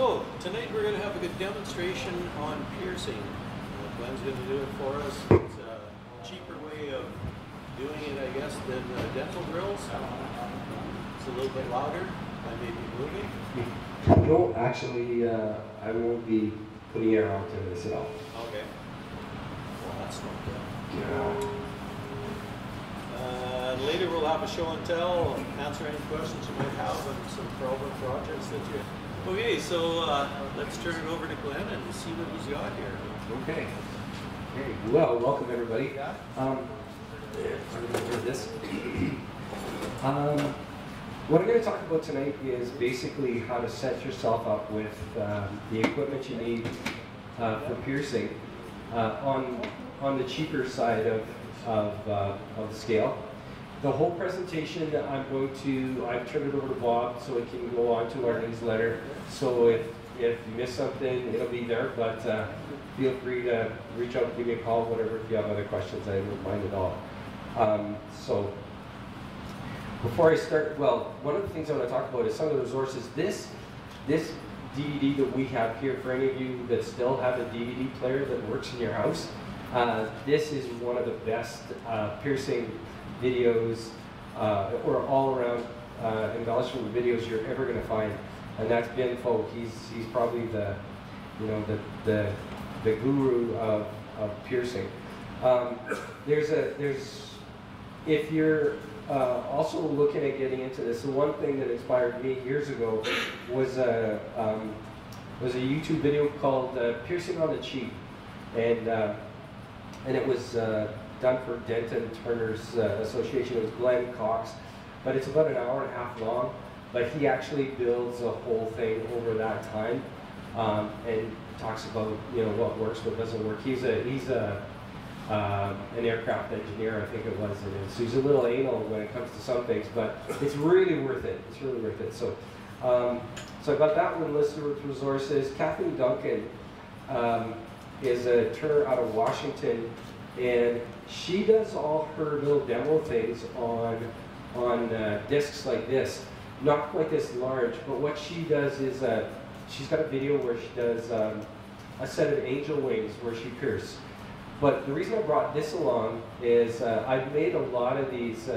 So, tonight we're going to have a good demonstration on piercing. Glenn's going to do it for us. It's a cheaper way of doing it, I guess, than dental drills. It's a little bit louder. I may be moving. No, actually, I won't be putting air out into this at all. Okay. Well, that's not good. Yeah. Later we'll have a show and tell, answer any questions you might have on some problem projects that you... Okay, so let's turn it over to Glenn and see what he's got here. Okay. Okay. Well, welcome everybody. This. What I'm going to talk about tonight is basically how to set yourself up with the equipment you need for piercing on the cheaper side of the scale. The whole presentation I've turned it over to Bob so it can go on to our newsletter. So if you miss something, it'll be there, but feel free to reach out, give me a call, whatever, if you have other questions. I don't mind at all. So before I start, well, one of the things I want to talk about is some of the resources. This DVD that we have here, for any of you that still have a DVD player that works in your house, this is one of the best piercing videos or all-around embellishment videos you're ever going to find, and that's Ben Folk. He's probably the guru of piercing. If you're also looking at getting into this, the one thing that inspired me years ago was a YouTube video called "Piercing on the Cheek," and it was done for Dent and Turners Association. It was Glenn Cox, but it's about an hour and a half long. But he actually builds a whole thing over that time and talks about what works, what doesn't work. He's an aircraft engineer, I think it was, and so he's a little anal when it comes to some things, but it's really worth it. It's really worth it. So, so I got that one listed with resources. Kathleen Duncan is a turner out of Washington, and she does all her little demo things on discs like this. Not quite this large, but what she does is she's got a video where she does a set of angel wings where she pierces. But the reason I brought this along is I've made a lot of these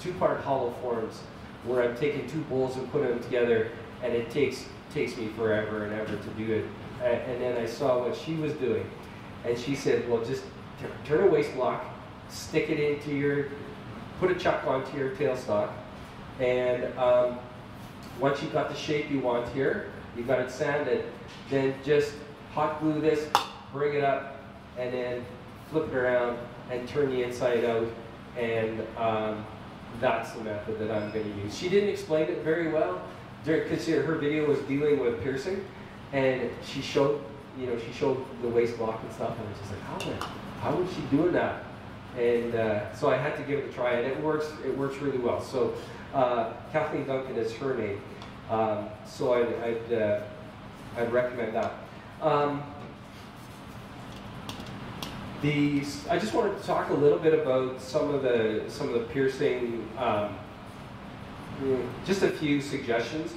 two-part hollow forms where I'm taking two bowls and putting them together, and it takes me forever and ever to do it. And then I saw what she was doing, and she said, well, just turn a waist block, stick it into put a chuck onto your tailstock, and once you've got the shape you want here, you've got it sanded, then just hot glue this, bring it up, and then flip it around and turn the inside out, and that's the method that I'm going to use. She didn't explain it very well because her video was dealing with piercing, and she showed the waist block and stuff, and I was just like, how was she doing that? And so I had to give it a try, and it works really well. So Kathleen Duncan is her name, so I'd recommend that. I just wanted to talk a little bit about some of the piercing, just a few suggestions,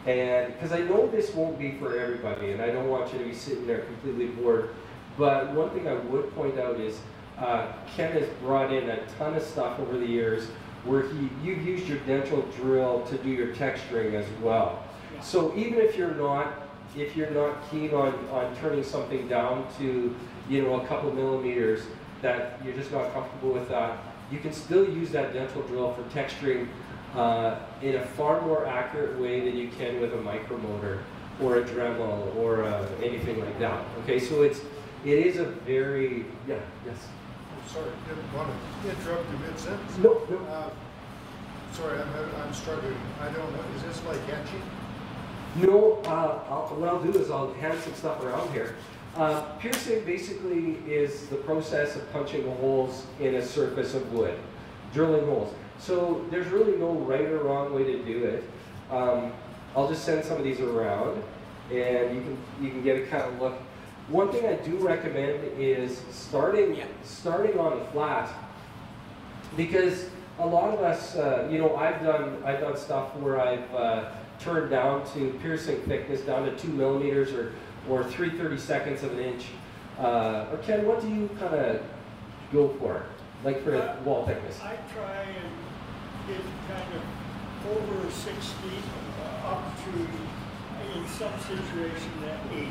and because I know this won't be for everybody, and I don't want you to be sitting there completely bored. But one thing I would point out is Ken has brought in a ton of stuff over the years where you've used your dental drill to do your texturing as well. Yeah. So even if you're not keen on turning something down to a couple millimeters, that you're just not comfortable with that, you can still use that dental drill for texturing in a far more accurate way than you can with a micromotor or a Dremel or anything like that. Okay, so it is a very, yes. I'm sorry, I didn't want to interrupt you mid-sentence. No, no. Sorry, I'm struggling. I don't know, is this like etching? No, what I'll do is I'll hand some stuff around here. Piercing basically is the process of punching holes in a surface of wood, drilling holes. So there's really no right or wrong way to do it. I'll just send some of these around, and you can get a kind of look. One thing I do recommend is starting on a flat, because a lot of us, you know, I've done stuff where I've turned down to piercing thickness down to 2 millimeters or 3/32 of an inch. Or Ken, what do you kind of go for, like for the wall thickness? I try and get kind of over 60 up to, in some situation, at 8.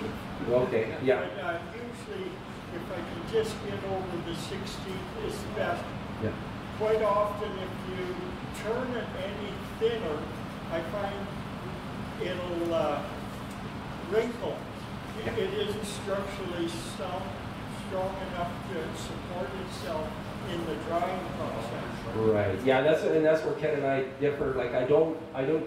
Okay, yeah. But usually, if I can just get over the 60, it's best. Yeah. Quite often, if you turn it any thinner, I find it'll wrinkle. It isn't structurally strong enough to support itself in the drying process. Right. Yeah, that's where Ken and I differ. Like I don't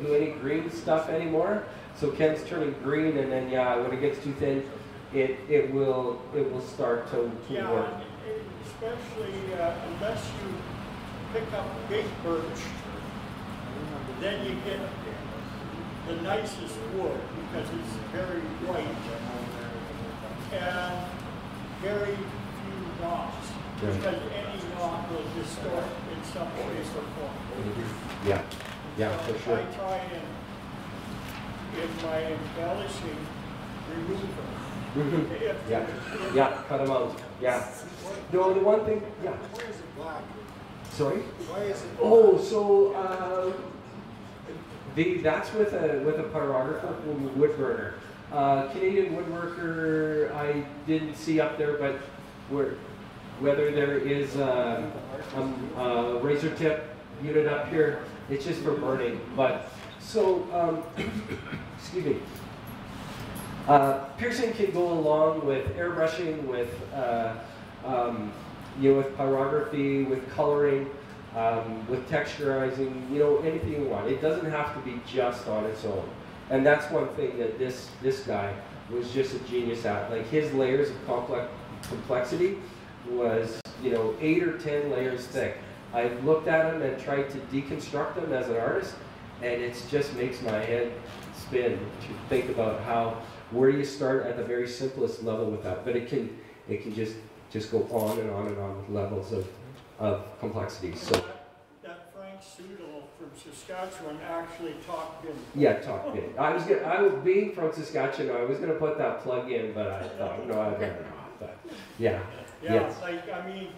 do any green stuff anymore. So Ken's turning green, and then yeah, when it gets too thin, it will start to yeah, work. especially unless you pick up big birch, then you get the nicest wood because it's very white and very few knots. Right. Because any knot will distort in some shape or form. Yeah, yeah, So for sure. I try and, if my embellishing, remove them. Mhm. Yeah, cut them out. Yeah. No, the one thing, yeah. Why is it black? Sorry? Why is it? Oh, so that's with a pyrographer from wood burner. Canadian woodworker, I didn't see up there, but whether there is a razor tip unit up here, it's just for burning. But so, excuse me. Piercing can go along with airbrushing, with you know, with pyrography, with coloring, with texturizing. You know, anything you want. It doesn't have to be just on its own. And that's one thing that this guy was just a genius at. Like his layers of complexity was, you know, 8 or 10 layers thick. I looked at them and tried to deconstruct them as an artist, and it just makes my head spin to think about where you start at the very simplest level with that. But it can just go on and on and on with levels of complexity. So that Frank Sudol from Saskatchewan actually talked in. yeah, talk in. I was being from Saskatchewan. I was gonna put that plug in, but I thought no, I'd better not. But yeah. Yeah, Yes. like I mean,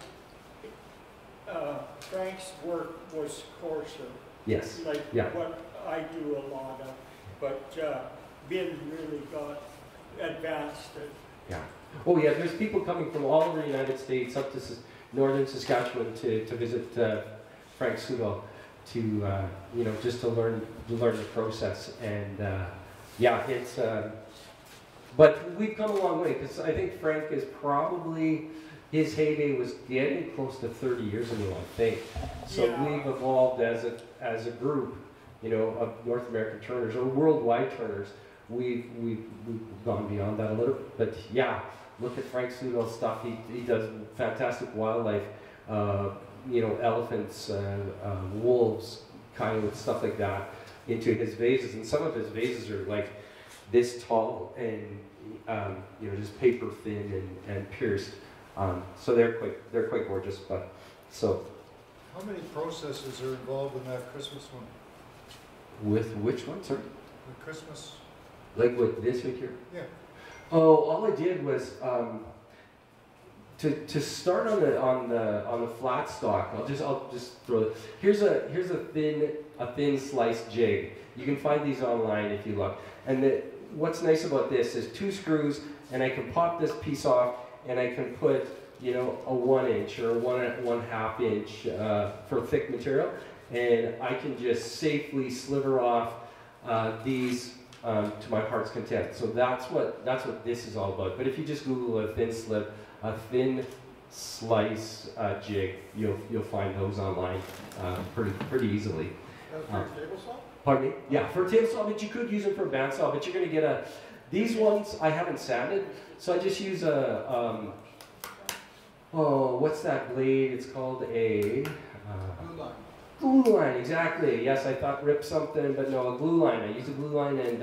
Frank's work was coarser. Yes. Like Yeah. what I do a lot of, but Ben really got advanced it. Yeah. Oh yeah. There's people coming from all over the United States up to northern Saskatchewan to visit Frank Sudol to you know, just to learn the process. And yeah, it's. But we've come a long way because I think Frank is probably, his heyday was getting close to 30 years ago, I think. So Yeah. we've evolved as a group, you know, of North American turners or worldwide turners. We've gone beyond that a little. But yeah, look at Frank Sudol's stuff. He does fantastic wildlife, you know, elephants, wolves, coyotes, stuff like that, into his vases. And some of his vases are like this tall and you know, just paper thin and pierced. So they're quite gorgeous. But so. How many processes are involved in that Christmas one? With which one, sir? The Christmas. Like with this right here? Yeah. Oh, all I did was to start on the flat stock. I'll just throw it. Here's a thin sliced jig. You can find these online if you look. And what's nice about this is 2 screws, and I can pop this piece off, and I can put, you know, a 1 inch or 1.5 inch for thick material, and I can just safely sliver off these to my heart's content. So that's what this is all about. But if you just Google a thin slice jig, you'll find those online pretty easily. Table saw? Pardon me? Yeah, for a table saw, but you could use them for a bandsaw, but you're going to get these ones I haven't sanded, so I just use oh, what's that blade? It's called a Blue line. glue line, exactly. Yes, I thought rip something, but no, a glue line. I use a glue line, and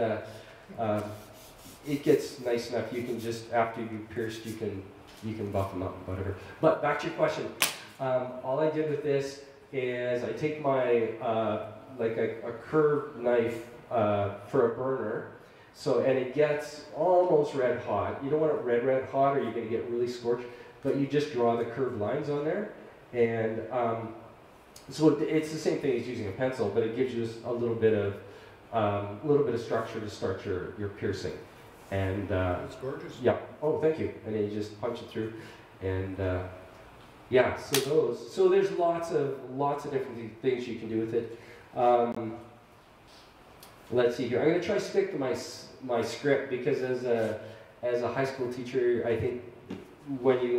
it gets nice enough. You can just, after you've pierced, you can buff them up and whatever. But back to your question. All I did with this, is I take my, like a curved knife for a burner, so, and it gets almost red hot. You don't want it red hot or you're going to get really scorched, but you just draw the curved lines on there. And so it's the same thing as using a pencil, but it gives you a little bit of structure to start your piercing. And It's gorgeous. yeah. Oh, thank you. And then you just punch it through, and yeah. So those. So there's lots of different things you can do with it. Let's see here. I'm going to try to stick to my script, because as a high school teacher, I think when you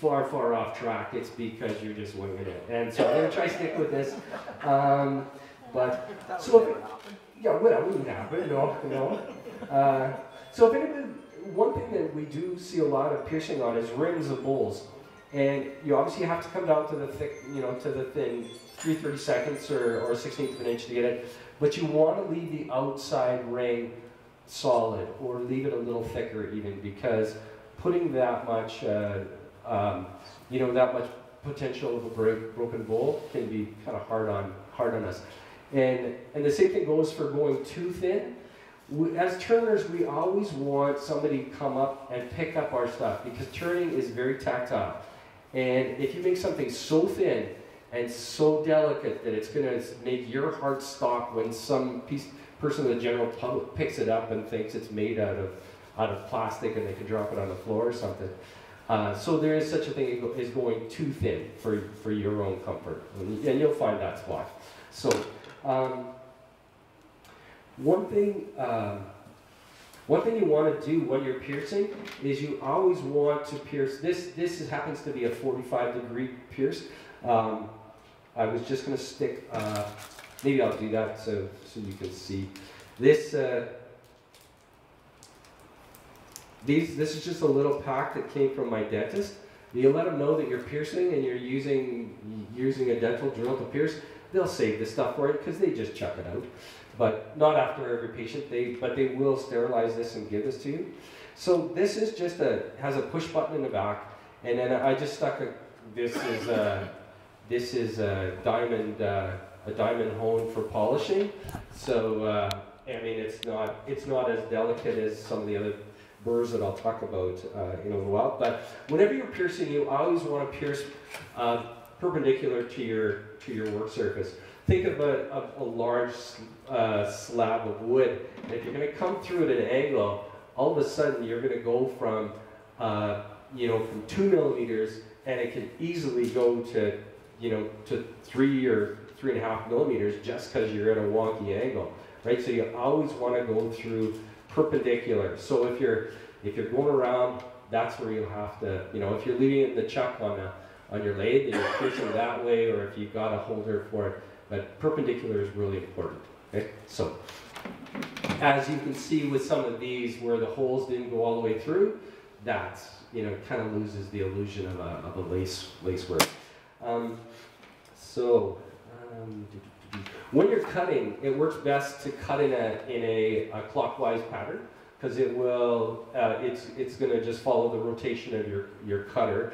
go far off track, it's because you're just winging it. And so I'm going to try to stick with this. But so yeah, well, it wouldn't happen, no. So if anybody, one thing that we do see a lot of piercing on is rings of bowls, and you obviously have to come down to the thick, to the thin 3/32 or 1/16 of an inch to get it. But you want to leave the outside ring solid, or leave it a little thicker even, because putting that much, that much potential of a broken bowl can be kind of hard on us. And the same thing goes for going too thin. As turners, we always want somebody to come up and pick up our stuff, because turning is very tactile. And if you make something so thin and so delicate that it's going to make your heart stop when some person in the general public picks it up and thinks it's made out of plastic and they can drop it on the floor or something. So there is such a thing as going too thin for your own comfort, and you'll find that spot. So one thing you want to do when you're piercing is you always want to pierce. This happens to be a 45-degree pierce. I was just going to stick. Maybe I'll do that so you can see this. This is just a little pack that came from my dentist. You let them know that you're piercing and you're using a dental drill to pierce. They'll save this stuff for you because they just chuck it out. But not after every patient. But they will sterilize this and give this to you. So this is just has a push button in the back, and then I just stuck this is a diamond hone for polishing. So I mean, it's not as delicate as some of the other burrs that I'll talk about in a while. But whenever you're piercing, you always want to pierce perpendicular to your work surface. Think of a large slab of wood. And if you're going to come through at an angle, all of a sudden you're going to go from from 2 millimeters, and it can easily go to to 3 or 3.5 millimeters just because you're at a wonky angle, right? So you always want to go through perpendicular. So if you're going around, that's where you'll have to, if you're leaving the chuck on your lathe, then you're piercing that way, or if you've got a holder for it. But perpendicular is really important. Okay, so as you can see with some of these where the holes didn't go all the way through, that's kind of loses the illusion of a lace work. When you're cutting, it works best to cut in a clockwise pattern, because it will it's going to just follow the rotation of your cutter.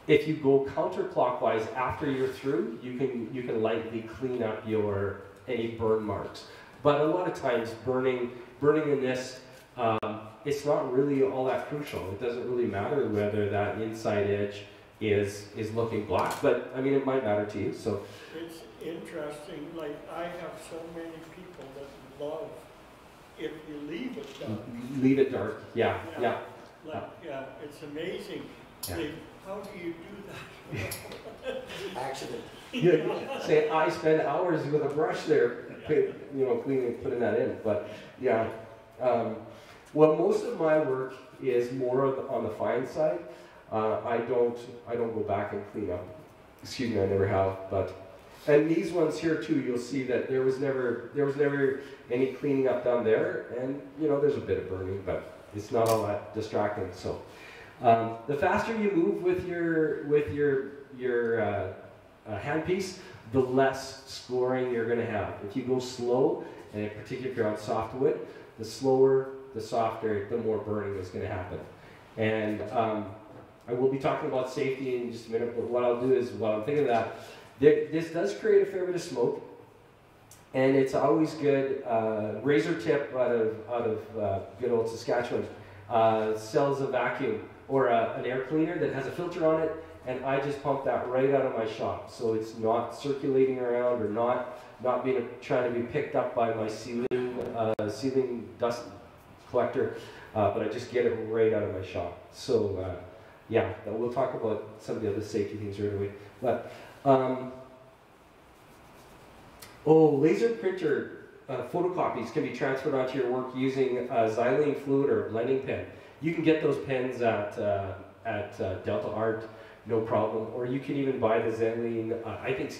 If you go counterclockwise after you're through, you can lightly clean up any burn marks. But a lot of times, burning in this, it's not really all that crucial. It doesn't really matter whether that inside edge is looking black, but I mean, it might matter to you. So it's interesting. Like, I have so many people that love if you leave it dark. Leave it dark. Yeah. It's amazing. Yeah. How do you do that? Accident. Say, I spend hours with a brush there, cleaning, putting that in. But yeah, well, most of my work is more on the fine side. I don't go back and clean up. Excuse me, I never have. And these ones here too, you'll see that there was never any cleaning up down there, and there's a bit of burning, but it's not all that distracting. So the faster you move with your handpiece, the less scoring you're going to have. If you go slow, and in particular if you're on softwood, the slower, the softer, the more burning is going to happen. And I will be talking about safety in just a minute, but what I'll do is, while I'm thinking of that, this does create a fair bit of smoke, and it's always good. Razor Tip out of good old Saskatchewan sells a vacuum or an air cleaner that has a filter on it, and I just pump that right out of my shop, so it's not circulating around or not being trying to be picked up by my ceiling dust collector, but I just get it right out of my shop. So yeah, we'll talk about some of the other safety things right away. But laser printer photocopies can be transferred onto your work using a xylene fluid or a blending pen. You can get those pens at Delta Art, no problem. Or you can even buy the xylene. I think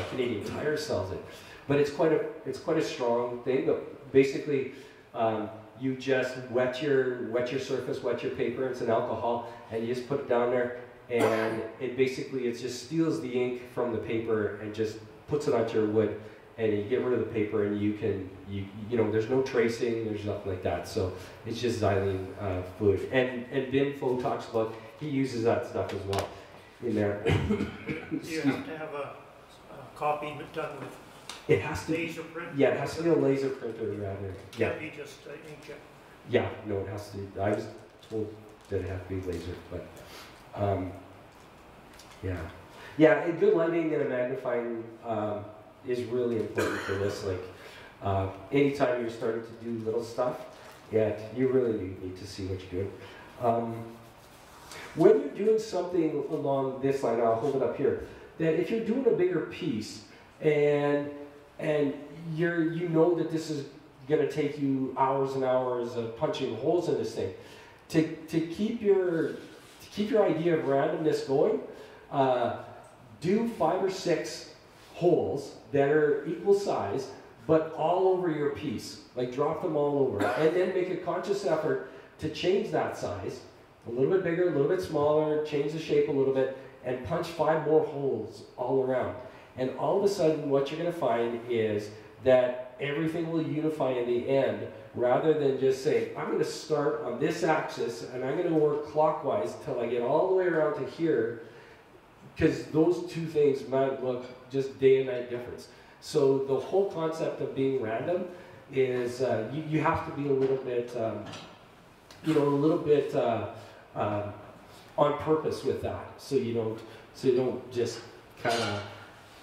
Canadian Tire sells it, but it's quite a strong thing. But basically, you just wet your surface, wet your paper. It's an alcohol, and you just put it down there, and it just steals the ink from the paper and just puts it onto your wood. And you get rid of the paper, and you there's no tracing, there's nothing like that. So it's just xylene fluid. And Bim Fo talks about, he uses that stuff as well in there. You have to have a copy done with it has to laser print. Yeah, it has to be a laser printer rather. Yeah. Can't be just inkjet. Yeah, no, it has to. I was told that it has to be laser, but yeah, and good lighting and a magnifying is really important for this. Like anytime you're starting to do little stuff, you really need to see what you're doing. When you're doing something along this line, I'll hold it up here, that if you're doing a bigger piece and you know that this is going to take you hours and hours of punching holes in this thing, to keep your idea of randomness going, do 5 or 6 holes that are equal size, but all over your piece. Like drop them all over, and then make a conscious effort to change that size, a little bit bigger, a little bit smaller, change the shape a little bit, and punch 5 more holes all around. And all of a sudden, what you're going to find is that everything will unify in the end, rather than just say, I'm going to start on this axis, and I'm going to work clockwise till I get all the way around to here, because those two things might look just day and night difference. So the whole concept of being random is you have to be a little bit, on purpose with that. So you don't just kind of.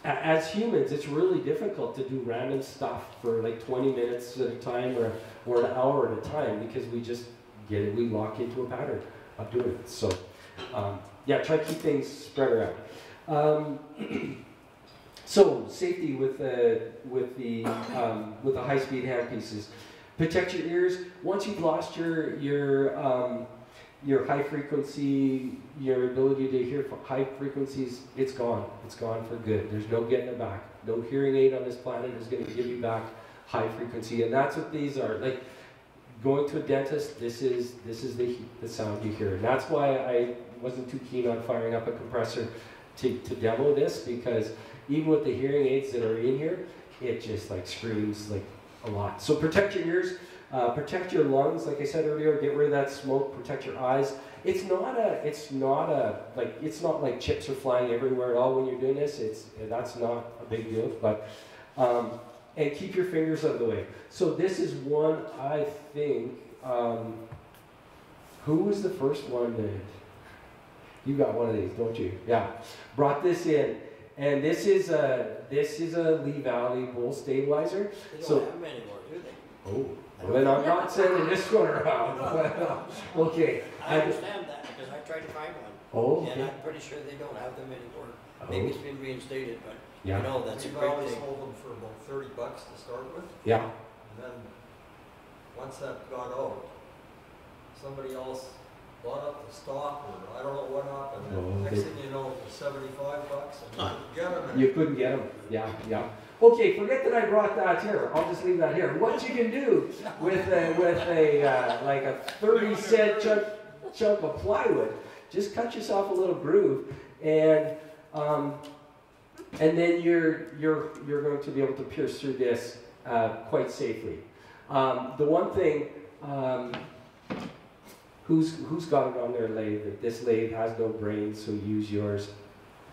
As humans, it's really difficult to do random stuff for like 20 minutes at a time or an hour at a time, because we just get it, we lock into a pattern of doing it. So try to keep things spread around. So safety with the high-speed handpieces. Protect your ears. Once you've lost your high frequency, your ability to hear high frequencies, it's gone. It's gone for good. There's no getting it back. No hearing aid on this planet is going to give you back high frequency, and that's what these are. Like going to a dentist, this is the sound you hear, and that's why I wasn't too keen on firing up a compressor to demo this, because even with the hearing aids that are in here, it just like screams like a lot. So protect your ears. Protect your lungs, like I said earlier. Get rid of that smoke. Protect your eyes. It's not like chips are flying everywhere at all when you're doing this. That's not a big deal. But and keep your fingers out of the way. So this is one, I think. Who was the first one that you got one of these, don't you? Yeah, brought this in, and this is a Lee Valley bull stabilizer. They don't have them anymore, do they? Oh. Well, then I'm not sending this one around. Okay. I understand that, because I tried to find one. Oh, okay. And I'm pretty sure they don't have them anymore. Oh. Maybe it's been reinstated, but yeah. That's a We've great always thing. sold them for about $30 to start with. Yeah. And then, once that got out, somebody else bought up the stock, or I don't know what happened. And next thing you know, it was $75, and you couldn't get them. You couldn't get them. Yeah. Okay, forget that I brought that here. I'll just leave that here. What you can do with like a 30-cent chunk of plywood, just cut yourself a little groove, and then you're going to be able to pierce through this quite safely. The one thing who's got it on their lathe that this lathe has no brains, so use yours.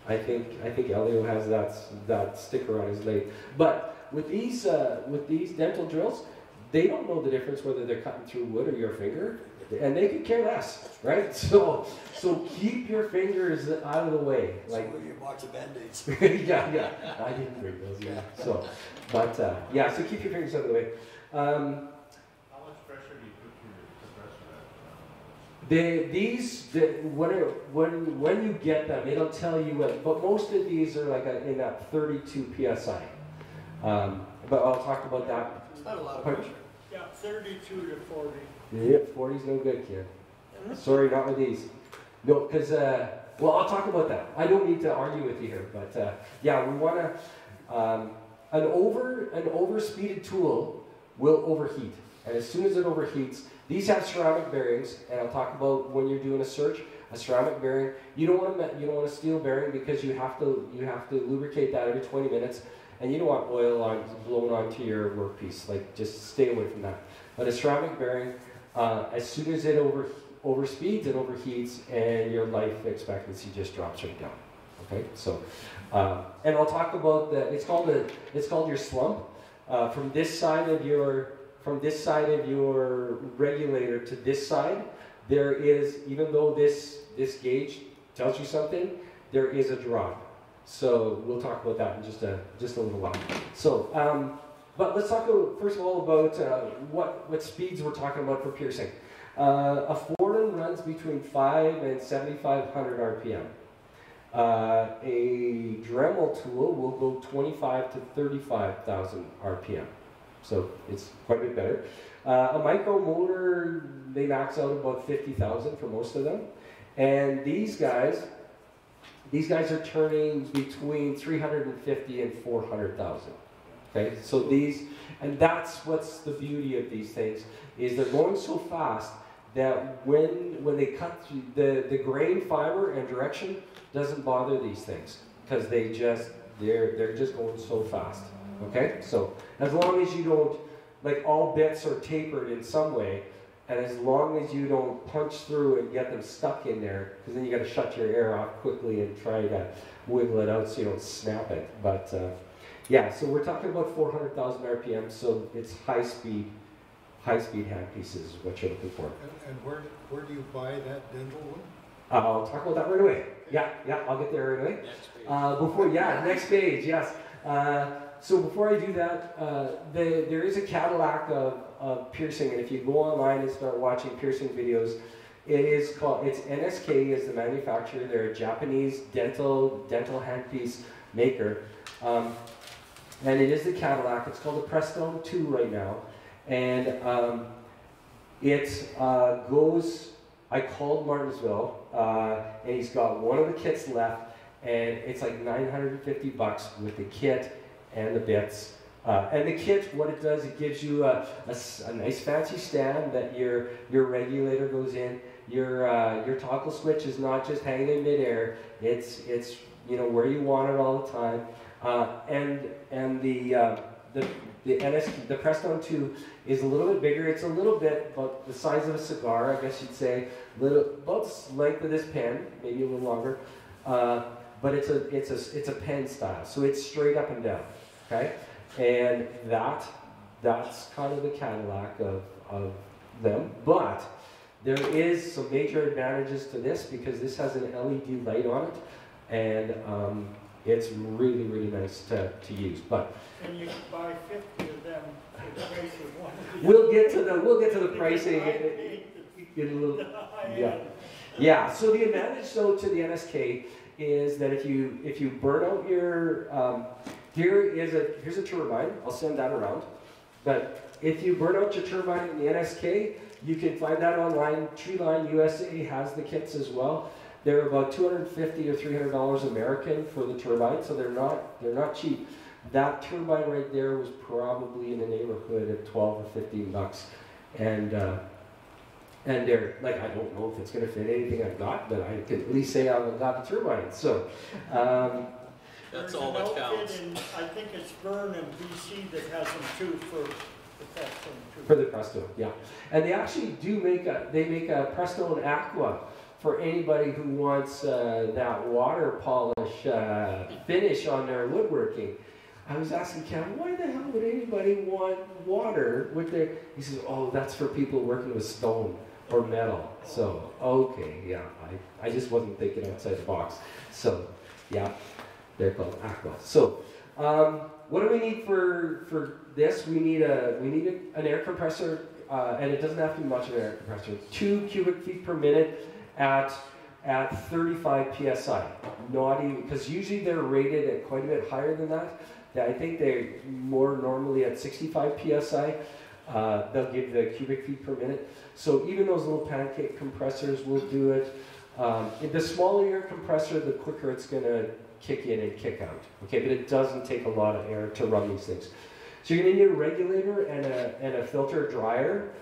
I think Elio has that sticker on his lathe. But with these dental drills, they don't know the difference whether they're cutting through wood or your finger, and they could care less, right? So keep your fingers out of the way. Like, So your box of Band-Aids. yeah, I didn't bring those either. So, but yeah, so keep your fingers out of the way. How much pressure do you put through When you get them, it'll tell you what. But most of these are like in that 32 psi. But I'll talk about that. It's not a lot of pressure. Yeah, 32 to 40. Yep, 40's no good, kid. Sorry, not with these. No, because well, I'll talk about that. I don't need to argue with you here, but yeah, we want to. An over-speeded tool will overheat, and as soon as it overheats, these have ceramic bearings, and I'll talk about when you're doing a search. A ceramic bearing, you don't want a steel bearing because you have to lubricate that every 20 minutes, and you don't want oil blown onto your workpiece. Like, just stay away from that. But a ceramic bearing, as soon as it overspeeds, it overheats, and your life expectancy just drops right down. Okay, so and I'll talk about it's called your slump. From this side of your regulator to this side, there is, even though this gauge tells you something, there is a drop. So we'll talk about that in just a little while. So, but let's talk first of all about what speeds we're talking about for piercing. A Fordham runs between 5 and 7,500 RPM. A Dremel tool will go 25 to 35,000 RPM. So it's quite a bit better. A micro motor, they max out about 50,000 for most of them. And these guys are turning between 350 and 400,000. Okay, so and that's what's the beauty of these things, is they're going so fast that when they cut through, the grain, fiber, and direction doesn't bother these things, because they're just going so fast. Okay, so as long as you don't, like, all bits are tapered in some way, and as long as you don't punch through and get them stuck in there, because then you got to shut your air off quickly and try to wiggle it out so you don't snap it. But yeah, so we're talking about 400,000 RPM, so it's high speed handpieces is what you're looking for. And where do you buy that dental one? I'll talk about that right away. Yeah, I'll get there right away. Next page. Next page, yes. So before I do that, there is a Cadillac of piercing, and if you go online and start watching piercing videos, it's NSK is the manufacturer. They're a Japanese dental handpiece maker, and it is the Cadillac. It's called the Prestone 2 right now, and it goes. I called Martinsville, and he's got one of the kits left, and it's like $950 with the kit and the bits. And the kit, what it does, it gives you a nice fancy stand that your regulator goes in. Your toggle switch is not just hanging in midair. It's where you want it all the time. And the Prestone 2 is a little bit bigger. It's a little bit about the size of a cigar, I guess you'd say. About the length of this pen, maybe a little longer. But it's a pen style, so it's straight up and down. Okay, and that's kind of the Cadillac of them. But there is some major advantages to this, because this has an LED light on it, and it's really, really nice to use. But And you can buy 50 of them for the price of one of these. we'll get to the pricing in a little. Yeah. So the advantage, though, to the NSK is that if you burn out your here's a turbine. I'll send that around. But if you burn out your turbine in the NSK, you can find that online. Treeline USA has the kits as well. They're about $250 or $300 American for the turbine, so they're not cheap. That turbine right there was probably in the neighborhood of $12 or $15, and they're like, I don't know if it's going to fit anything I've got, but I can at least say I've got the turbine. So That's There's all an that outfit counts. in, I think it's Vernon, BC, that has them too for the Presto too. For the Presto, yeah. And they actually do make a Presto and Aqua for anybody who wants that water polish finish on their woodworking. I was asking Cam, why the hell would anybody want water with their, he says, oh, that's for people working with stone or metal. So, okay, yeah, I just wasn't thinking outside the box. So, yeah, they're called Aqua. So, what do we need for this? We need an air compressor, and it doesn't have to be much of an air compressor. 2 cubic feet per minute at 35 psi. Not even, because usually they're rated at quite a bit higher than that. I think they're more normally at 65 psi. They'll give the cubic feet per minute. So even those little pancake compressors will do it. The smaller your compressor, the quicker it's going to kick in and kick out. Okay, but it doesn't take a lot of air to run these things. So you're going to need a regulator and a filter dryer.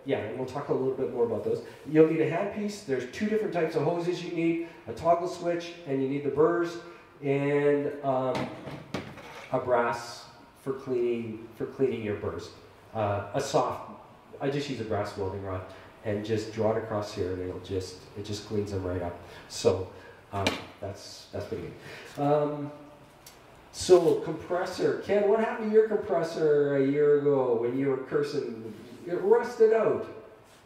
Yeah, and we'll talk a little bit more about those. You'll need a handpiece. There's 2 different types of hoses you need, a toggle switch, and you need the burrs, and a brass for cleaning your burrs. I just use a brass welding rod and just draw it across here, and it just cleans them right up. So that's pretty good. So compressor, Ken, what happened to your compressor a year ago when you were cursing? It rusted out,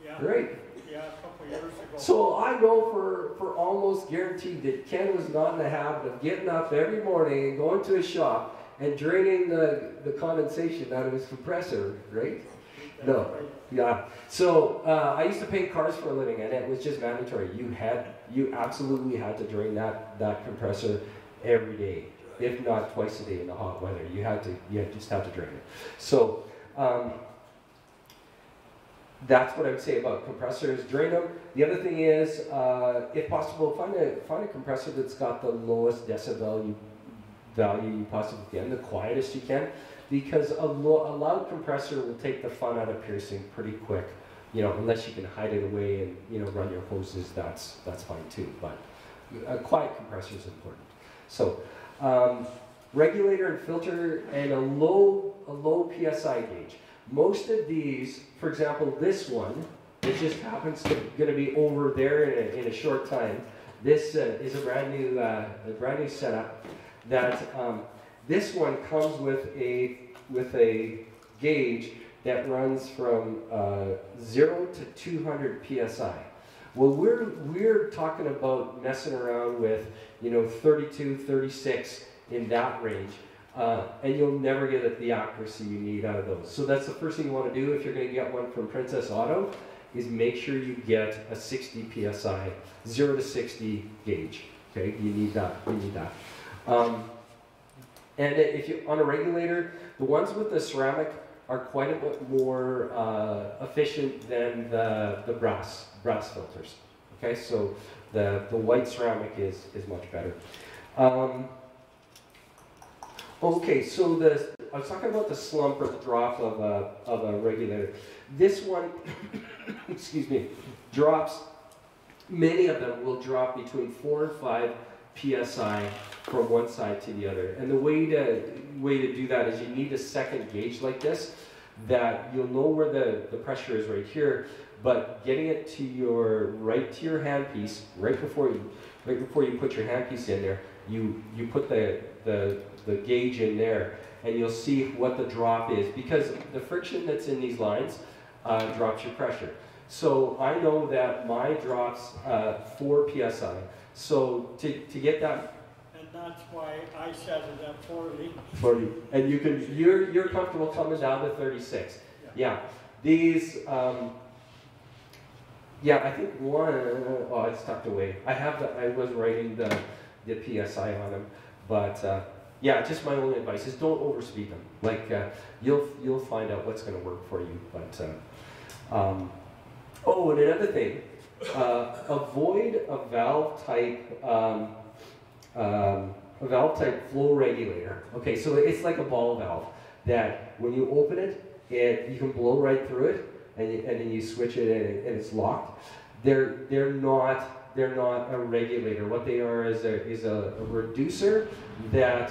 Yeah. right? Yeah, a couple of years ago. So I know for almost guaranteed that Ken was not in the habit of getting up every morning and going to his shop and draining the condensation out of his compressor, right? That's No. right. Yeah. So I used to paint cars for a living, and it was just mandatory. You absolutely had to drain that compressor every day, if not twice a day in the hot weather. You just had to drain it. So that's what I would say about compressors. Drain them. The other thing is, if possible, find a compressor that's got the lowest decibel value you possibly can, the quietest you can, because a loud compressor will take the fun out of piercing pretty quick. You know, unless you can hide it away and run your hoses, that's fine too. But a quiet compressor is important. So regulator and filter and a low PSI gauge. Most of these, for example, this one, it just happens to going to be over there in a short time. This is a brand new setup. That this one comes with a gauge that runs from 0 to 200 psi. Well, we're talking about messing around with 32, 36 in that range. And you'll never get the accuracy you need out of those. So that's the first thing you want to do if you're going to get one from Princess Auto, is make sure you get a 60 psi, 0 to 60 gauge. Okay, you need that. And if you on a regulator, the ones with the ceramic are quite a bit more efficient than the brass filters. Okay, so the white ceramic is much better. Okay, so I was talking about the slump or the drop of a regulator. This one, excuse me, drops. Many of them will drop between 4 and 5 psi from one side to the other. And the way to do that is you need a second gauge like this, that you'll know where the pressure is right here, but getting it to your handpiece right before you put your handpiece in there, you put the gauge in there, and you'll see what the drop is, because the friction that's in these lines drops your pressure. So I know that mine drops 4 psi. So to get that, And that's why I set it at 40. 40, and you're comfortable coming down to 36. Yeah, these. Yeah, I think one. Oh, it's tucked away. I was writing the PSI on them, but yeah, just my only advice is don't overspeed them. Like you'll find out what's going to work for you. But oh, and another thing, avoid a valve type flow regulator. Okay, so it's like a ball valve that when you open it, you can blow right through it. And then you switch it and it's locked. They're not a regulator. What they are is a reducer that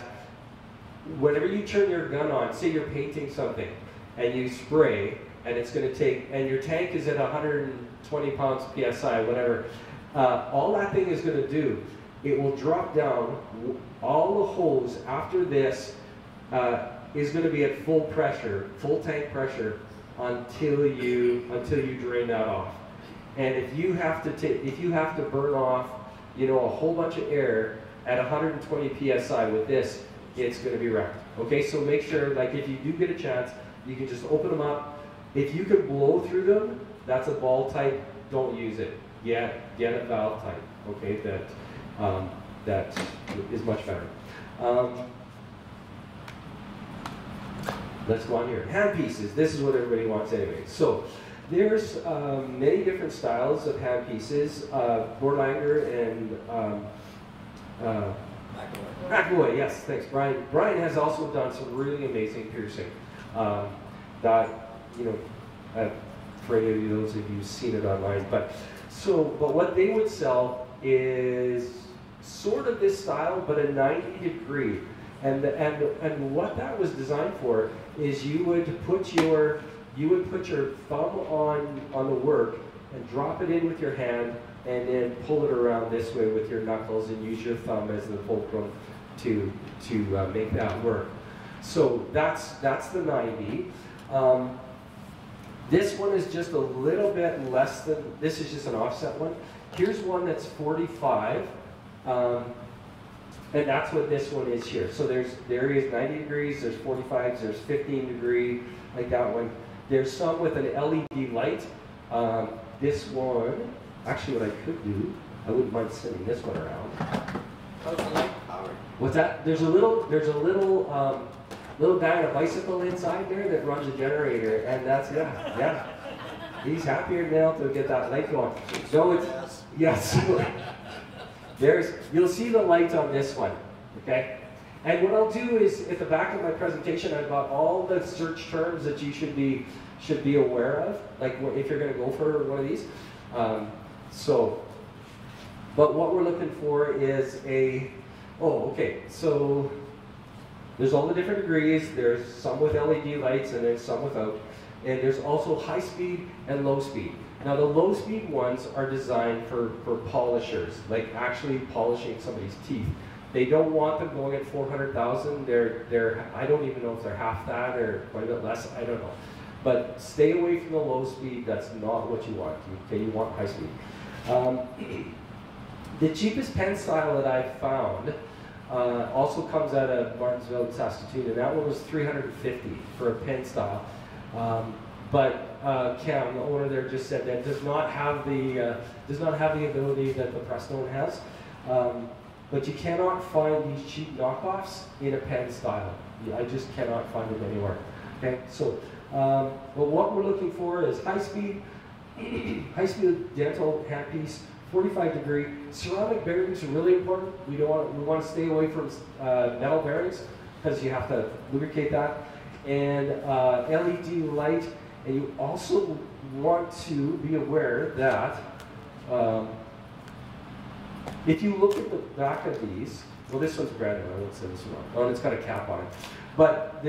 whenever you turn your gun on, say you're painting something, and you spray, and it's going to take, and your tank is at 120 pounds PSI, whatever, all that thing is going to do, it will drop down, all the hose after this is going to be at full pressure, full tank pressure, until you drain that off. And if you have to burn off, you know, a whole bunch of air at 120 PSI with this, it's going to be wrecked. Okay, so make sure, like, if you do get a chance, you can just open them up. If you can blow through them, that's a ball type. Don't use it. Get a valve type. Okay, that is much better. Let's go on here. Hand pieces. This is what everybody wants anyway. So there's many different styles of hand pieces. Borlanger and McAvoy, yes, thanks, Brian. Brian has also done some really amazing piercing. That, you know, for any of those of you who've seen it online. But what they would sell is sort of this style, but a 90-degree. And what that was designed for is you would put your thumb on the work and drop it in with your hand, and then pull it around this way with your knuckles and use your thumb as the fulcrum to make that work. So that's the 90. This one is just a little bit less than, this is just an offset one. Here's one that's 45, and that's what this one is here. So there is 90 degrees, there's 45s, there's 15 degree, like that one. There's some with an LED light. This one, actually what I could do, I wouldn't mind sending this one around. How's the light powered? What's that? There's a little guy on a bicycle inside there that runs a generator, and that's, yeah. He's happier now to get that light going. So it's, yes. You'll see the light on this one, okay? And what I'll do is, at the back of my presentation, I've got all the search terms that you should be aware of, like if you're going to go for one of these. But what we're looking for is so there's all the different degrees. There's some with LED lights and then some without. And there's also high speed and low speed. Now the low speed ones are designed for polishers, like actually polishing somebody's teeth. They don't want them going at 400,000. I don't even know if they're half that or quite a bit less. I don't know. But stay away from the low speed. That's not what you want. Okay, you want high speed. The cheapest pen style that I found also comes out of Martinsville, Saskatoon, and that one was $350 for a pen style. But Cam, the owner there, just said that does not have the ability that the Prestone has. But you cannot find these cheap knockoffs in a pen style. I just cannot find it anywhere. Okay, so but what we're looking for is high speed dental handpiece, 45 degree. Ceramic bearings are really important. We want to stay away from metal bearings because you have to lubricate that. And LED light, and you also want to be aware that if you look at the back of these, well, this one's brand new. I won't say this one. Oh, it's got a cap on it. But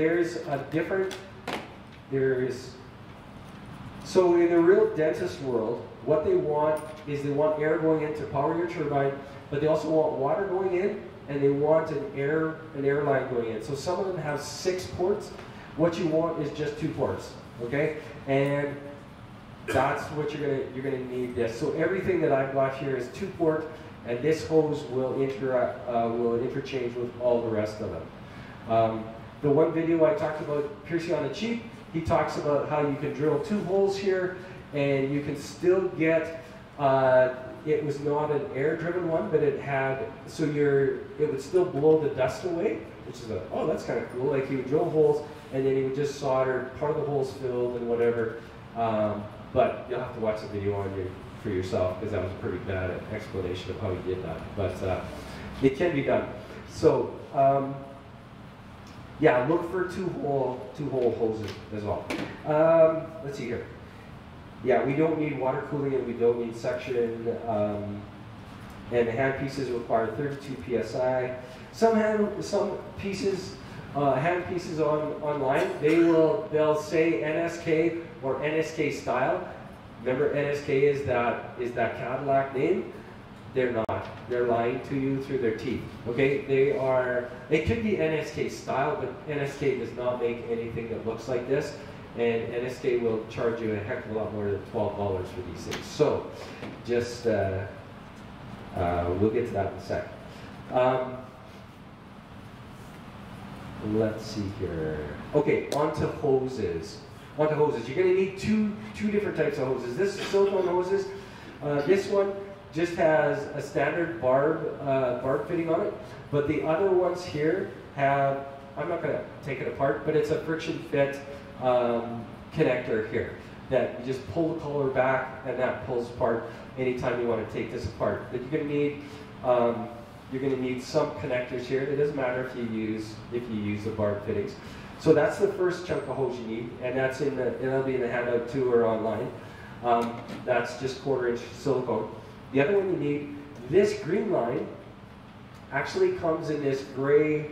so in the real dentist world, what they want is they want air going in to power your turbine, but they also want water going in, and they want an air line going in. So some of them have 6 ports. What you want is just 2 ports, okay? And that's what you're gonna need this. So everything that I've got here is 2-port, and this hose will interchange with all the rest of them. The one video I talked about piercing on the cheek, he talks about how you can drill 2 holes here, and you can still get. It was not an air-driven one, but it had it would still blow the dust away, which is that's kind of cool. Like he would drill holes, and then he would just solder part of the holes filled and whatever. But you'll have to watch the video for yourself, because that was a pretty bad explanation of how he did that. But it can be done. So yeah, look for 2-hole hoses as well. Let's see here. Yeah, we don't need water cooling, and we don't need suction. And the hand pieces require 32 psi. Some pieces handpieces online, they'll say NSK or NSK style. Remember, NSK is that Cadillac name. They're not. They're lying to you through their teeth. Okay, they could be NSK style, but NSK does not make anything that looks like this, and NSK will charge you a heck of a lot more than $12 for these things. So, just we'll get to that in a sec. Let's see here. Okay, onto hoses. You're going to need two different types of hoses. This is silicone hoses. This one just has a standard barb fitting on it, but the other ones here have, I'm not going to take it apart, but it's a friction fit connector here that you just pull the collar back and that pulls apart anytime you want to take this apart. But you're going to need some connectors here. It doesn't matter if you use the barb fittings. So that's the first chunk of hose you need, and that's it'll be in the handout too or online. That's just 1/4-inch silicone. The other one you need, this green line actually comes in this gray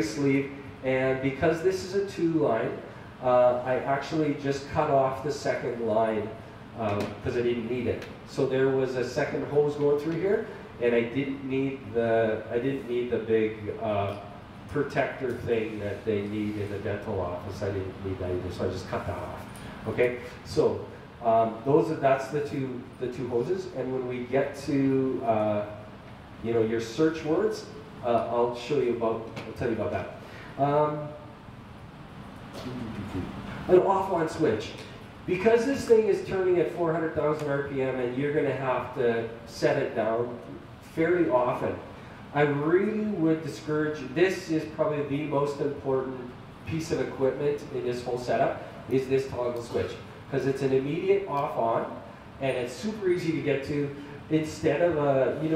sleeve, and because this is a 2 line, I actually just cut off the second line because I didn't need it. So there was a second hose going through here, and I didn't need the big protector thing that they need in the dental office. I didn't need that either, so I just cut that off. Okay, so that's the two hoses, and when we get to your search words, I'll tell you about that. An off-on switch. Because this thing is turning at 400,000 RPM and you're going to have to set it down fairly often, I really would discourage, this is probably the most important piece of equipment in this whole setup, is this toggle switch. Because it's an immediate off-on, and it's super easy to get to. Instead of the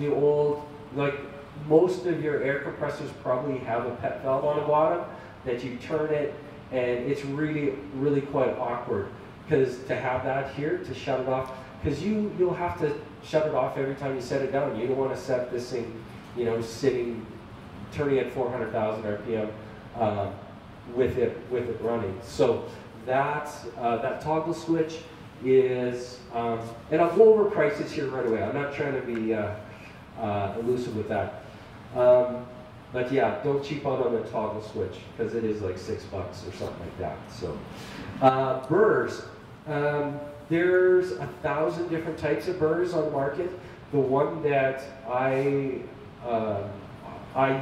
old, like most of your air compressors probably have a PET valve on the bottom that you turn it, and it's really, really quite awkward. Because to have that here, to shut it off, because you'll have to shut it off every time you set it down. You don't want to set this thing, turning at 400,000 RPM with it running. So that toggle switch is, and I'll go over prices here right away. I'm not trying to be elusive with that. But yeah, don't cheap out on the toggle switch because it is like $6 or something like that. So burrs. There's 1,000 different types of burrs on the market. The one that I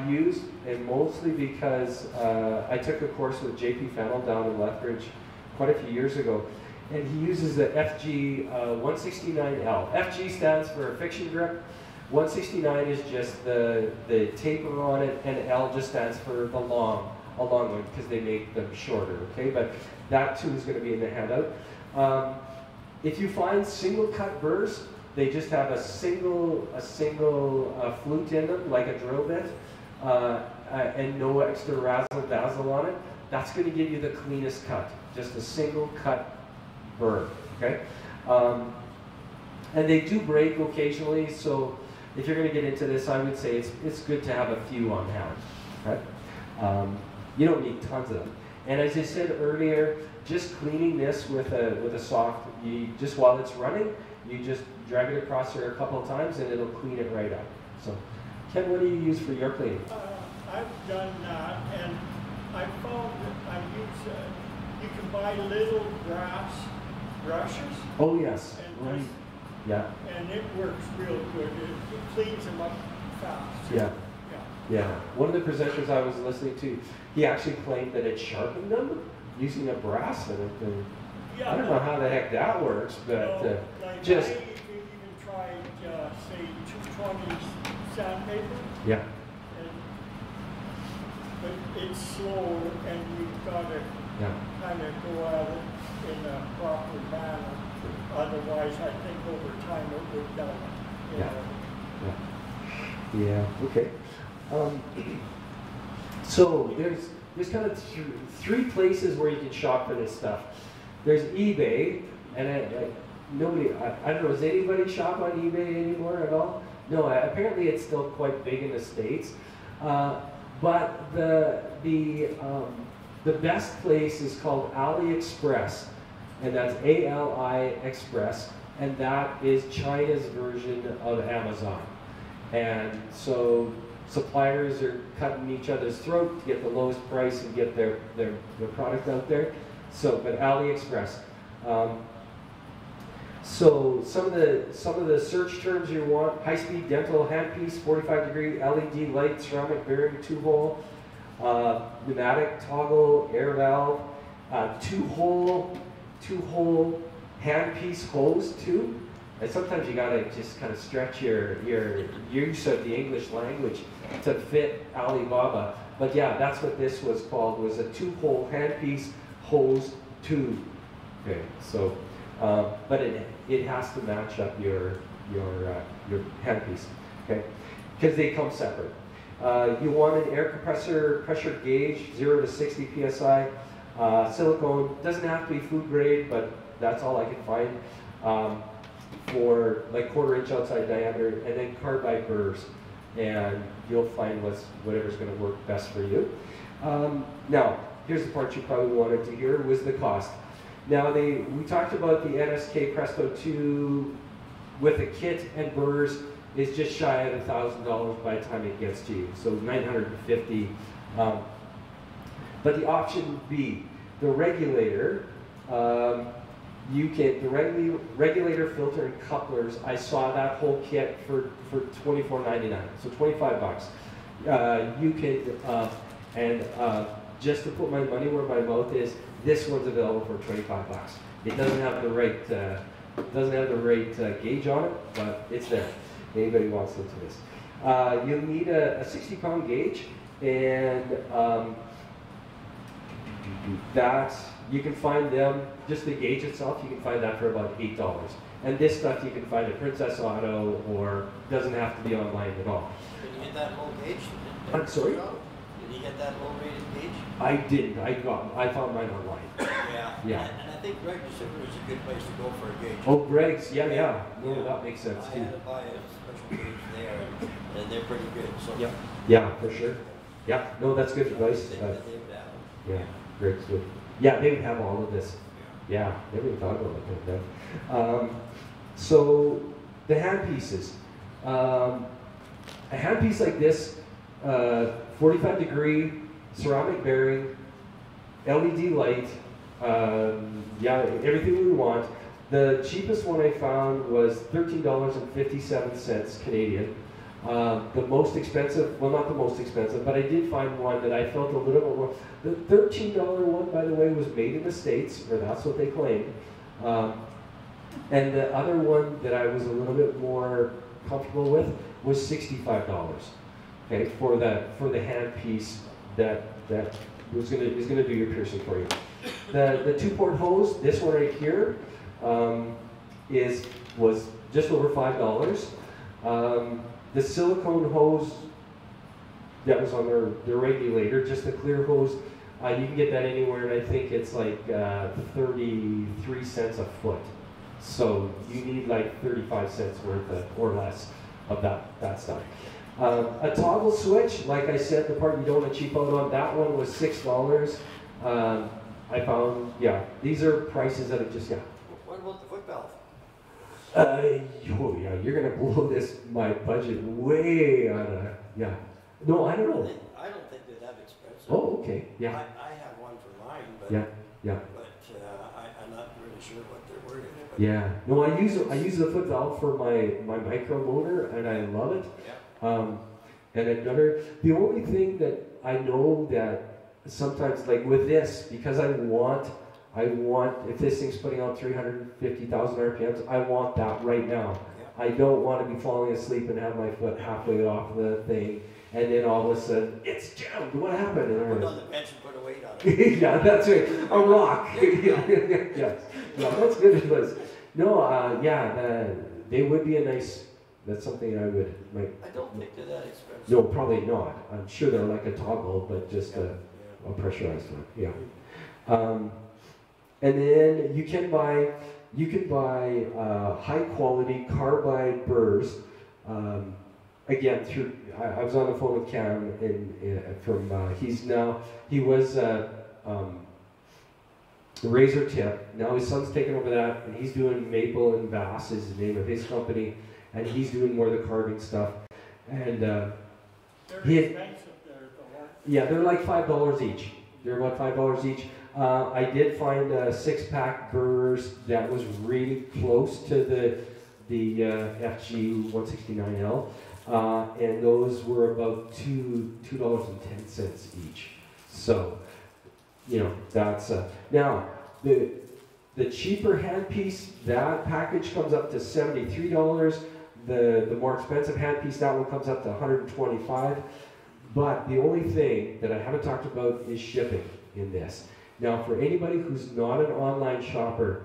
used, and mostly because I took a course with JP Fennell down in Lethbridge quite a few years ago, and he uses the FG 169L. FG stands for friction grip. 169 is just the taper on it, and L just stands for the long one because they make them shorter. Okay, but that too is going to be in the handout. If you find single cut burrs, they just have a single flute in them, like a drill bit, and no extra razzle dazzle on it. That's going to give you the cleanest cut, just a single cut burr. Okay, and they do break occasionally, so if you're going to get into this, I would say it's good to have a few on hand. Right? You don't need tons of them. And as I said earlier, just cleaning this with a soft, just while it's running, you just drag it across there a couple of times and it'll clean it right up. So, Ken, what do you use for your cleaning? I've done that, and I found that I use, you can buy little brass brushes. Oh yes, and right. Yeah. And it works real good. It cleans them up fast. Yeah. Yeah. One of the presenters I was listening to, he actually claimed that it sharpened them using a brass in it. And yeah, I don't know how the heck that works, but like just. I even tried, say, 220 sandpaper. Yeah. But it's slow, and you've got to kind of go at it in a proper manner. Otherwise, I think over time it would die. Yeah. Okay. So there's kind of three places where you can shop for this stuff. There's eBay, and I don't know, does anybody shop on eBay anymore at all? No, apparently it's still quite big in the States. But the best place is called AliExpress, and that's A-L-I Express, and that is China's version of Amazon. And so suppliers are cutting each other's throat to get the lowest price and get their product out there. So, but AliExpress. So some of the search terms you want: high-speed dental handpiece, 45-degree LED light, ceramic bearing, 2-hole, pneumatic toggle, air valve, 2-hole handpiece hose too. And sometimes you gotta just kind of stretch your use of the English language to fit Alibaba. But yeah, that's what this was called, was a 2-hole handpiece hose tube. Okay, so but it has to match up your handpiece, okay? Because they come separate. You want an air compressor pressure gauge, 0 to 60 psi, silicone. Doesn't have to be food grade, but that's all I can find. For like 1/4 inch outside diameter, and then carbide burrs, and you'll find whatever's going to work best for you. Now, here's the part you probably wanted to hear, was the cost. Now, we talked about the NSK Presto 2 with a kit and burrs is just shy of $1,000 by the time it gets to you, so $950. But the option B, the regulator, the regulator, filter, and couplers, I saw that whole kit for $24.99, so 25 bucks. You could, just to put my money where my mouth is, this one's available for 25 bucks. It doesn't have the right, gauge on it, but it's there. Anybody wants into this. You'll need a 60-pound gauge, and that, you can find them, just the gauge itself, you can find that for about $8. And this stuff you can find at Princess Auto, or doesn't have to be online at all. Did you get that low gauge? I'm sorry? Did you get that low rated gauge? I didn't. I found mine online. Yeah. Yeah. And I think Greg December is a good place to go for a gauge. Oh, Greg's, yeah. No, that makes sense I too. had to buy a special gauge there, and they're pretty good. So Yeah, for sure. Yeah, no, that's good advice. They would have them. Yeah, Greg's good. Yeah, they would have all of this. Yeah, never even thought about it like that. So the handpieces. A handpiece like this, 45-degree ceramic bearing, LED light, everything we want. The cheapest one I found was $13.57 Canadian. The most expensive, well, not the most expensive, but I did find one that I felt a little bit more. The $13 one, by the way, was made in the States, or that's what they claimed. And the other one that I was a little bit more comfortable with was $65. Okay, for the handpiece that is gonna do your piercing for you. The 2-port hose, this one right here, was just over $5. The silicone hose that was on their regulator, just the clear hose, you can get that anywhere, and I think it's like 33 cents a foot. So you need like 35 cents worth or less of that stuff. A toggle switch, like I said, the part you don't want to cheap out on, that one was $6. I found, these are prices that have just, What about the foot valve? You're gonna blow my budget way out of, No, I don't know. I don't think they're that expensive. Oh, okay, I have one for mine, but yeah. But I'm not really sure what they're worth. Yeah, no, I use the foot valve for my micro motor, and I love it. Yeah. And the only thing that I know that sometimes, like with this, because I want, if this thing's putting out 350,000 RPMs, I want that right now. Yeah. I don't want to be falling asleep and have my foot halfway off the thing, and then all of a sudden, it's jammed, what happened? And Put on the bench and put a weight on it. yeah, that's right, a rock. Yes, no, that's good advice. No, they would be a nice, that's something I don't think they're that expensive. no, probably not. I'm sure they're like a toggle, but just a pressurized one. Yeah. And then you can buy high quality carbide burrs. again, I was on the phone with Cam, he was Razor Tip. Now his son's taken over that, and he's doing Maple and Bass is the name of his company, and he's doing more of the carving stuff. And They're he had, expensive there, though, aren't yeah, they're like $5 each. They're about $5 each. I did find a 6-pack burrs that was really close to the FG 169L, and those were about $2.10 each. So, you know, that's now the cheaper handpiece. That package comes up to $73. The more expensive handpiece, that one comes up to $125. But the only thing that I haven't talked about is shipping in this. Now, for anybody who's not an online shopper,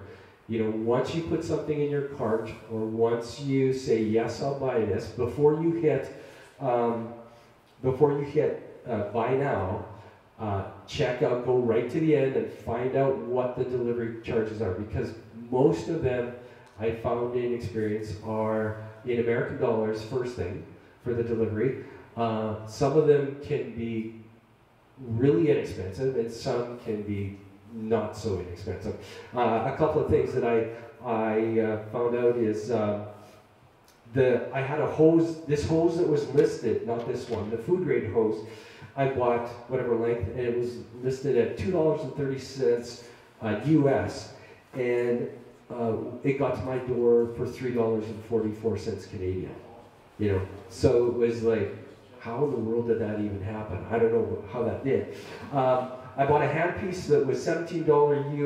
you know, once you put something in your cart, or once you say, yes, I'll buy this, before you hit buy now, check out, go right to the end and find out what the delivery charges are, because most of them, I found in experience, are in American dollars, first thing, for the delivery. Some of them can be really inexpensive, and some can be not so inexpensive. A couple of things that I found out is I had a hose, this hose that was listed, not this one, the food grade hose. I bought whatever length, and it was listed at $2.30 US, and it got to my door for $3.44 Canadian. You know, so it was like, how in the world did that even happen? I don't know how that did. I bought a handpiece that was $17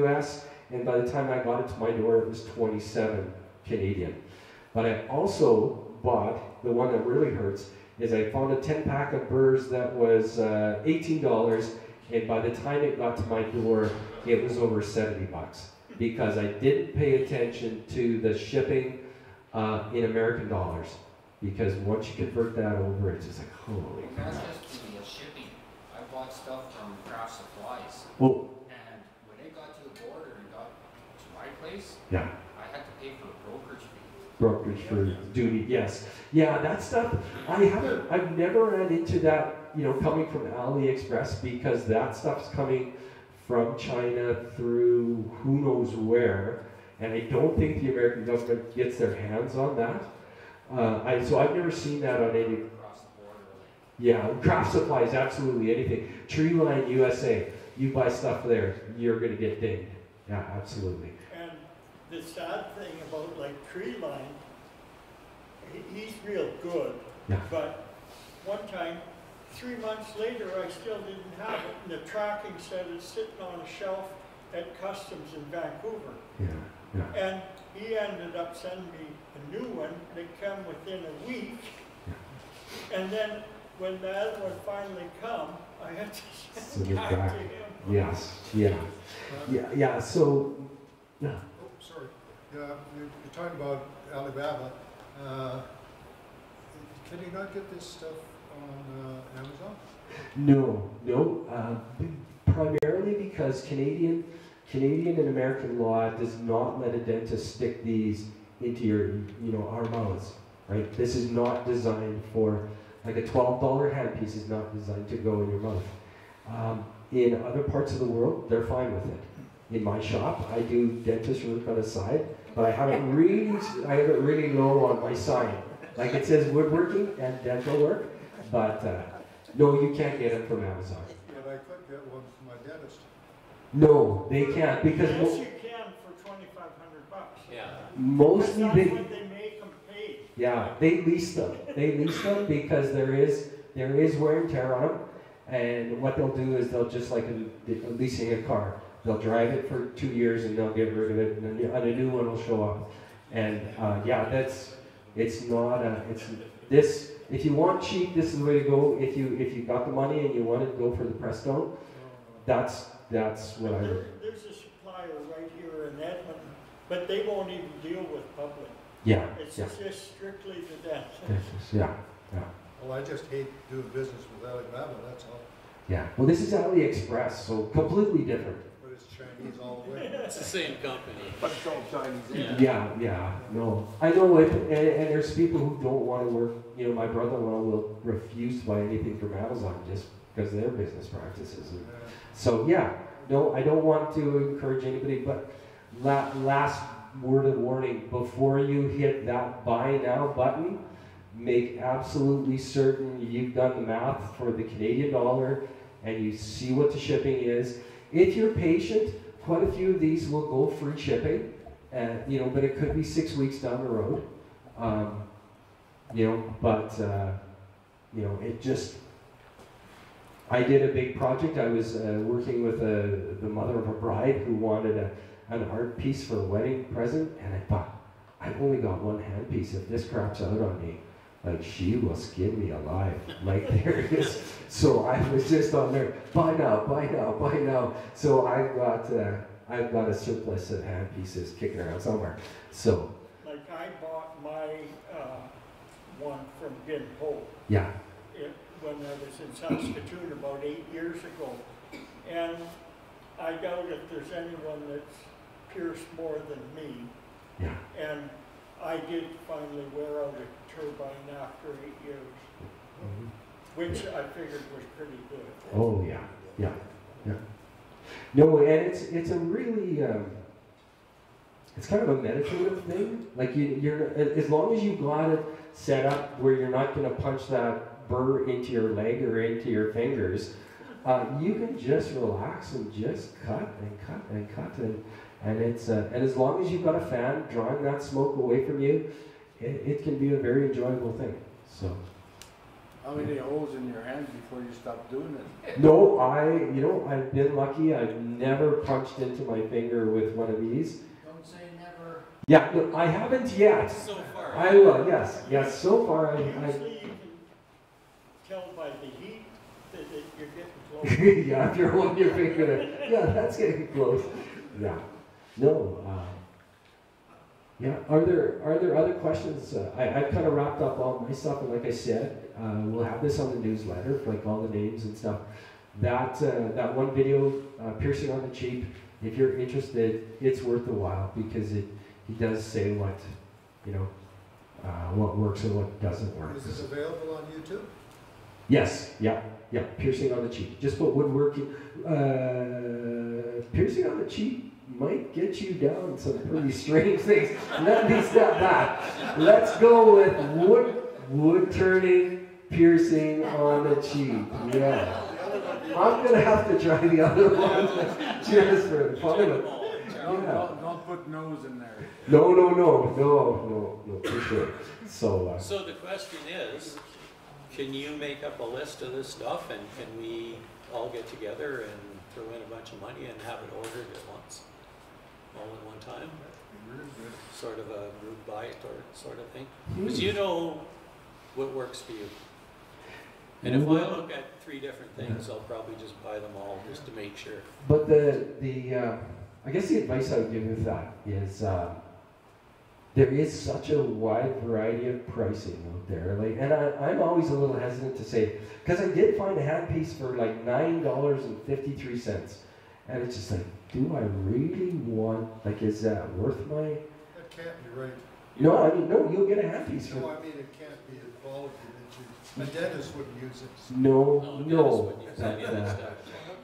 US, and by the time I got it to my door, it was 27 Canadian. But I also bought, the one that really hurts, is I found a 10-pack of burrs that was $18, and by the time it got to my door, it was over 70 bucks, because I didn't pay attention to the shipping in American dollars. Because once you convert that over, it's just like, holy crap. That's just the shipping. I bought stuff from Craft Supplies, Well, and when it got to the border and got to my place, yeah, I had to pay for a brokerage fee. brokerage for duty, yes. Yeah, that stuff, I've never ran into that, you know, coming from AliExpress, because that stuff's coming from China through who knows where, and I don't think the American government gets their hands on that. So I've never seen that on any. Across the border. Yeah, Craft Supplies, absolutely, anything. Treeline USA, you buy stuff there, you're going to get dinged. Yeah, absolutely. And the sad thing about like Treeline, he's real good. Yeah. But one time, 3 months later, I still didn't have it, and the tracking said it's sitting on a shelf at Customs in Vancouver. Yeah, yeah. And he ended up sending me a new one that came within a week. And then when the other one finally come, I had to send it back to him. Yes, yeah. Yeah, so, yeah. Oh, sorry. Yeah, you're talking about Alibaba. Can you not get this stuff on Amazon? No. Primarily because Canadian and American law does not let a dentist stick these into your, our mouths, right? This is not designed for, like a $12 handpiece is not designed to go in your mouth. In other parts of the world, they're fine with it. In my shop, I do dentist work on the side, but I have it really low on my sign. Like it says woodworking and dental work, but no, you can't get it from Amazon. But I could get one from my dentist. No, they can't, because Yes, you can for $2,500. Yeah. mostly That's they, what they make them pay. yeah, they lease them. They lease them because there is wear and tear on them, and what they'll do is they'll just like leasing a car. They'll drive it for 2 years and they'll get rid of it, and then a new one will show up. And it's not this. If you want cheap, this is the way to go. If you got the money and you want to go for the Prestone, that's what I would. There's a supplier right here in Edmonton, but they won't even deal with public. Yeah. It's Yeah. just strictly the dentist. Yeah. Well, I just hate doing business with Alibaba, that's all. Yeah. Well, this is AliExpress, so completely different. But just Chinese all the way. It's the same company. But it's all Chinese. Yeah, no. I know it, and there's people who don't want to work. You know, my brother-in-law will refuse to buy anything from Amazon just because of their business practices. And so yeah, no, I don't want to encourage anybody, but last word of warning, before you hit that buy now button, make absolutely certain you've done the math for the Canadian dollar and you see what the shipping is. If you're patient, quite a few of these will go free shipping, you know, but it could be 6 weeks down the road. You know, but you know, it just. I did a big project. I was working with the mother of a bride who wanted an art piece for a wedding present, and I thought, I've only got one hand piece. If this craps out on me, like, she will skin me alive. Like, there it is. So I was just on there, buy now, buy now, buy now. So I've got a surplus of hand pieces kicking around somewhere. So. Like, I bought my one from Gimpo. Yeah. When I was in Saskatoon about 8 years ago. And I doubt if there's anyone that's pierced more than me. Yeah. And I did finally wear out a turbine after 8 years, which I figured was pretty good. Oh yeah. No, and it's a really it's kind of a meditative thing. Like you're as long as you got it set up where you're not going to punch that burr into your leg or into your fingers, you can just relax and just cut and cut and cut and it's and as long as you've got a fan drawing that smoke away from you, it can be a very enjoyable thing. So. How many holes in your hand before you stop doing it? No, I've been lucky. I've never punched into my finger with one of these. Don't say never. Yeah, no, I haven't yet. So far. I will, yes. So far, Usually you can tell by the heat that you're getting close. yeah, if you're holding your finger there. Yeah, that's getting close. Yeah. No. Yeah. Are there other questions? I've kind of wrapped up all my stuff, and like I said, we'll have this on the newsletter, like all the names and stuff. That one video, piercing on the cheek. If you're interested, it's worth the while because he does say what what works and what doesn't work. Is this available on YouTube? Yes. Yeah. Piercing on the cheek. Just put woodworking. Piercing on the cheek might get you down some pretty strange things. Let me stop that. Let's go with wood turning, piercing on the cheek. Yeah. I'm gonna have to try the other one. Cheers for the fun of it. Don't put nose in there. No, for sure. So the question is, can you make up a list of this stuff, and can we all get together and throw in a bunch of money and have it ordered at once, all at one time? Sort of a group buy it or sort of thing. Because you know what works for you. And if I look at 3 different things, I'll probably just buy them all just to make sure. But I guess the advice I would give with that is there is such a wide variety of pricing out there. Like, and I'm always a little hesitant to say, because I did find a handpiece for like $9.53, and it's just like, do I really want? Like, is that worth my? That can't be right. No, I mean, no. You'll get a handpiece for. No, I mean it can't be a quality that a dentist wouldn't use it. No. Stuff.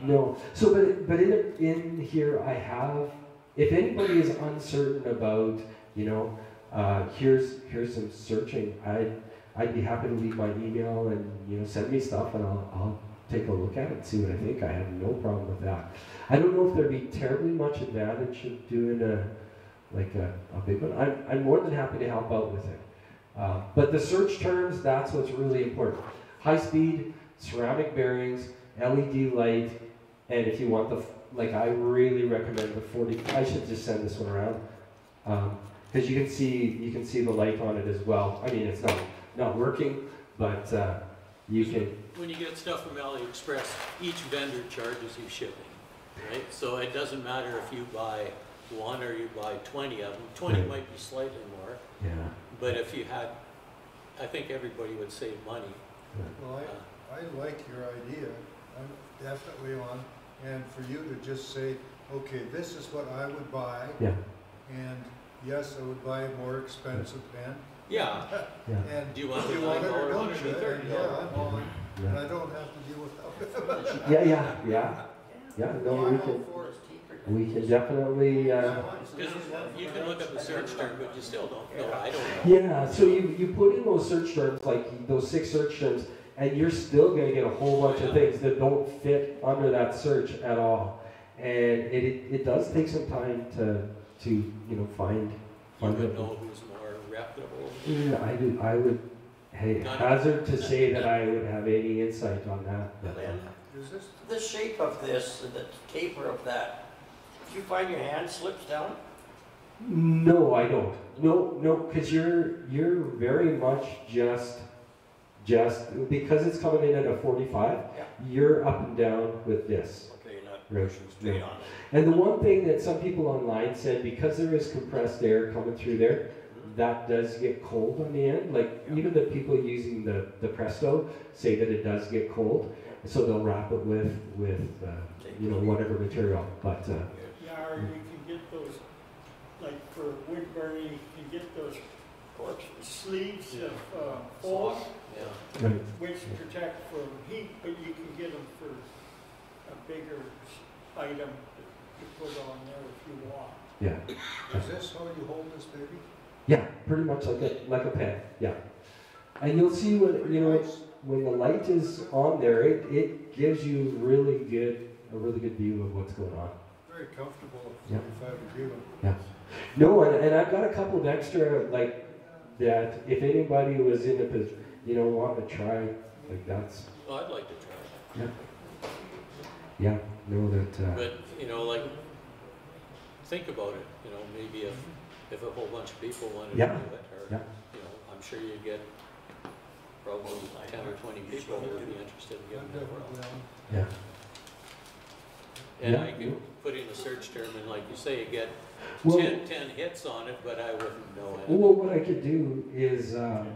No. So, but in here I have. If anybody is uncertain about, here's some searching. I'd be happy to leave my email and send me stuff, and I'll take a look at it and see what I think. I have no problem with that. I don't know if there'd be terribly much advantage of doing a big one. I'm more than happy to help out with it. But the search terms, that's what's really important. High speed, ceramic bearings, LED light, and if you want I really recommend the 40. I should just send this one around because you can see the light on it as well. I mean, it's not working, but you can. When you get stuff from AliExpress, each vendor charges you shipping, right? So it doesn't matter if you buy 1 or you buy 20 of them. 20 Right. might be slightly more, Yeah. but if you had, I think everybody would save money. Well, I like your idea. I'm definitely on. And for you to just say, okay, this is what I would buy, Yeah, and yes, I would buy a more expensive pen. Yeah. yeah, And Do you want the it or $9 don't one or you? the $30 And yeah, I'm on, and yeah. I don't have to deal with that. Yeah, yeah. No, we can definitely, Because you can look up the search term, but you still don't know. I don't know. yeah, so you put in those search terms, like those 6 search terms, and you're still gonna get a whole bunch of things that don't fit under that search at all. And it does take some time to you know, find You would it. know who's more reputable. Yeah, I would, hey, hazard to say that I would have any insight on that. But, Is this, The shape of this, the taper of that, do you find your hand slips down? no, I don't. No, because you're very much just because it's coming in at a 45, Yeah. you're up and down with this. Okay, you're not Right, pushing straight yeah. on it. And the one thing that some people online said, because there is compressed air coming through there, that does get cold on the end. Like even the people using the Presto say that it does get cold, so they'll wrap it with you know, whatever material. But Yeah, or you can get those, like for wood burning, you can get those sleeves of foam, Yeah. right. which protect from heat, but you can get them for a bigger item to put on there if you want. Yeah, is this how you hold this baby? yeah, pretty much like a pen. Yeah, and you'll see when you know when the light is on there, it gives you a really good view of what's going on. Very comfortable, Yeah. 45 degree one. No, and I've got a couple of extra like that. If anybody was in a you know, want to try, like that's Well, I'd like to try it. yeah. Know that. But, you know, like, think about it, you know, maybe if a whole bunch of people wanted to Yeah. do it, or, Yeah. you know, I'm sure you get probably 10 or 20 people who would be interested in I'm giving it a definitely whirl. on. Yeah. And Yeah. I could put in a search term, and like you say, you get Well, 10 hits on it, but I wouldn't know it. well, what I could do is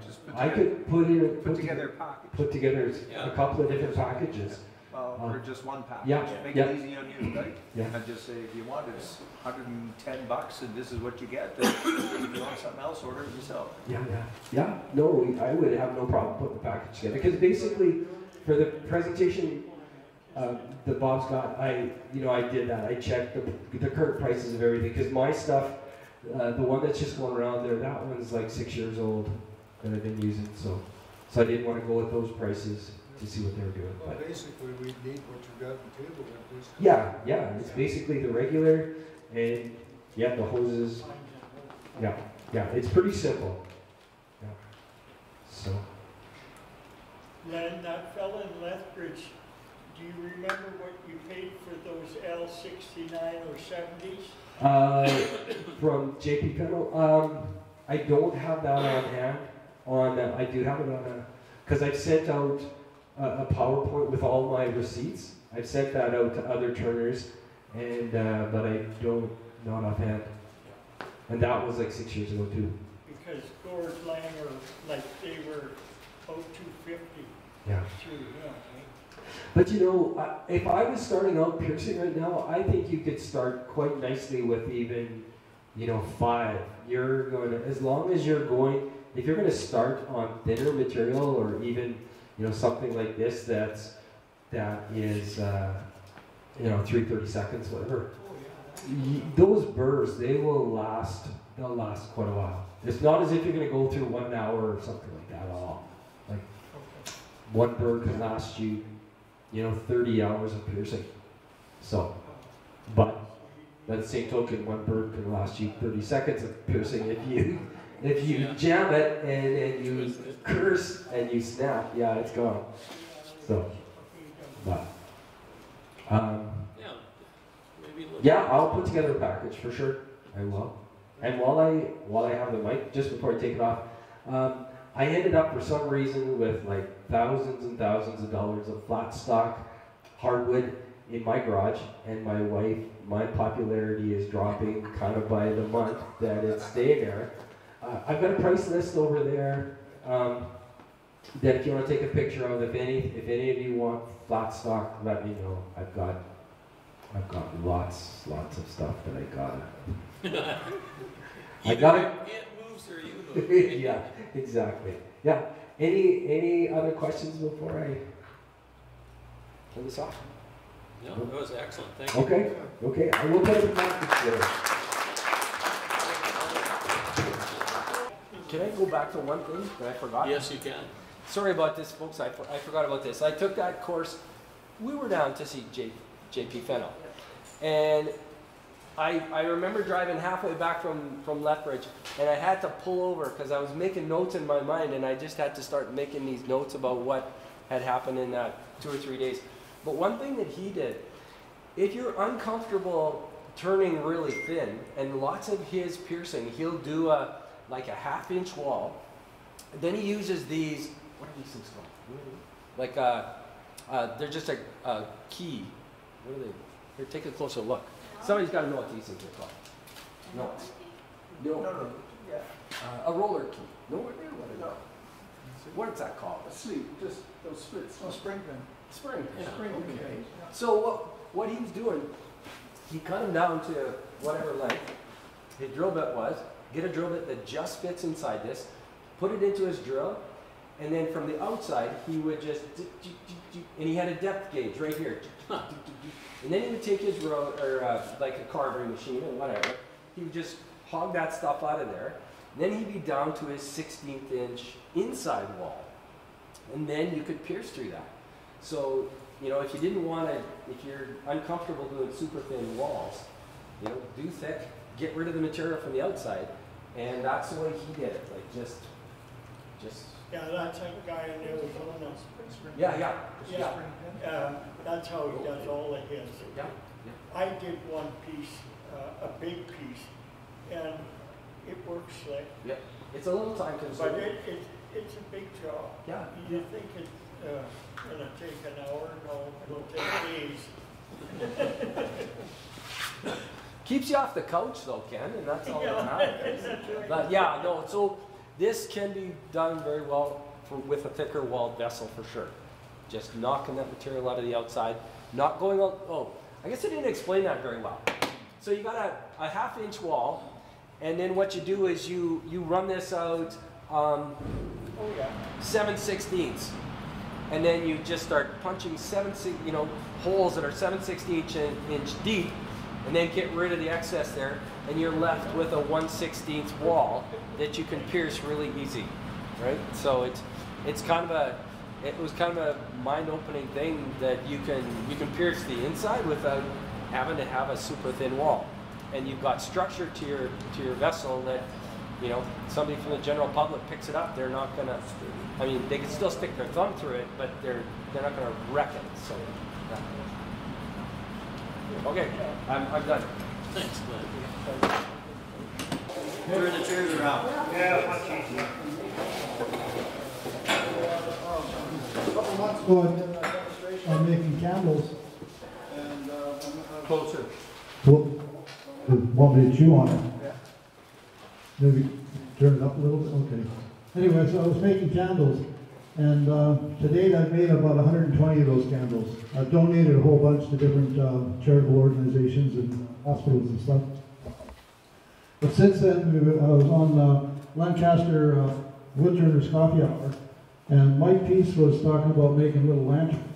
Just put I together, could put together a package. put together Yeah. a couple of different packages. Well, or just one package. Yeah, Make yeah. it easy on you, right? Yeah. And just say, if you want, it's $110 and this is what you get. And if you want something else, order it yourself. Yeah. No, I would have no problem putting the package together because basically, for the presentation that Bob's got, I did that. I checked the current prices of everything because my stuff, the one that's just going around there, that one's like 6 years old that I've been using. So I didn't want to go with those prices to see what they were doing. Well, But basically, we need what you got on the table at least. yeah, it's basically the regular and the hoses. Yeah, it's pretty simple. Yeah. So. Len, that fella in Lethbridge, do you remember what you paid for those L69 or 70s? From JP Pedal, I don't have that on hand. I do have it on because I've sent out a PowerPoint with all my receipts. I've sent that out to other turners, and but I don't not offhand. And that was like 6 years ago too. Because Gord Langer, like they were about 250 Yeah. through him. But you know, if I was starting out piercing right now, I think you could start quite nicely with even, 5. You're going to, as long as you're going, if you're going to start on thinner material or even, something like this that is, 3/30 seconds, whatever. Those burrs, they'll last quite a while. It's not as if you're going to go through 1 hour or something like that at all. Like, one burr can last you 30 hours of piercing. So, but by the same token, one burr can last you 30 seconds of piercing if you jam it and you curse and you snap. Yeah, it's gone. So, but Maybe look. yeah, I'll put together a package for sure. I will. And while I have the mic, just before I take it off, I ended up for some reason with like thousands and thousands of dollars of flat stock hardwood in my garage, and my popularity is dropping kind of by the month that it's staying there. I've got a price list over there that if you want to take a picture of, if any of you want flat stock, let me know. I've got I've got lots of stuff that I gotta. Either it moves or you move. Yeah, exactly. Yeah. Any other questions before I turn this off? No, that was excellent. Thank you. Okay. I will put it back together. Can I go back to one thing that I forgot? Yes, you can. Sorry about this, folks. I forgot about this. I took that course. We were down to see JP Fennell. And I remember driving halfway back from Lethbridge, and I had to pull over because I was making notes in my mind, and I just had to start making these notes about what had happened in that 2 or 3 days. But one thing that he did, if you're uncomfortable turning really thin, and lots of his piercing, he'll do like a 1/2-inch wall. Then he uses these, what are these things called? Like they're just a key. What are they? Here, take a closer look. Somebody's got to know what these things are called. No. Yeah. A roller key. No idea what it is. What is that called? A sleeve, just those splits. Oh, spring pin. Spring. Yeah, spring pin. Okay. So what he was doing, he cut them down to whatever length his drill bit was. Get a drill bit that just fits inside this. Put it into his drill, and then from the outside he would just, and he had a depth gauge right here. And then he would take his like a carving machine or whatever. He would just hog that stuff out of there. Then he'd be down to his 16th inch inside wall. And then you could pierce through that. So, you know, if you didn't want to, if you're uncomfortable doing super thin walls, you know, do thick, get rid of the material from the outside. And that's the way he did it. Like just. Yeah, that's that guy in Arizona. Yeah. That's how he does all of his. Yeah. I did one piece, a big piece, and it works slick. Yeah. It's a little time But consuming. it's a big job. Yeah. You think it's gonna take an hour? No, it'll take days. Keeps you off the couch though, Ken, and that's all that matters. That's right. But yeah, no, so this can be done very well with a thicker walled vessel for sure. Just knocking that material out of the outside, not going on, I guess I didn't explain that very well. So you got a 1/2-inch wall, and then what you do is you run this out 7/16, and then you just start punching holes that are 7/16 inch deep, and then get rid of the excess there, and you're left with a 1/16 wall that you can pierce really easy, right? So it was kind of a mind-opening thing that you can pierce the inside without having to have a super thin wall, and you've got structure to your vessel that, you know, somebody from the general public picks it up. They're not gonna. I mean, they can still stick their thumb through it, but they're not gonna wreck it. So. Yeah. Okay, I'm done. Thanks, Glenn. Turn the chairs around. Yeah, much easier. A couple months ago, I did a demonstration on making candles, and Closer. want me to chew on it? Yeah. Maybe turn it up a little bit? Okay. Anyway, so I was making candles, and to date I've made about 120 of those candles. I've donated a whole bunch to different charitable organizations and hospitals and stuff. But since then, I was on Lancaster Woodturners Coffee Hour, and Mike Peace was talking about making little lanterns.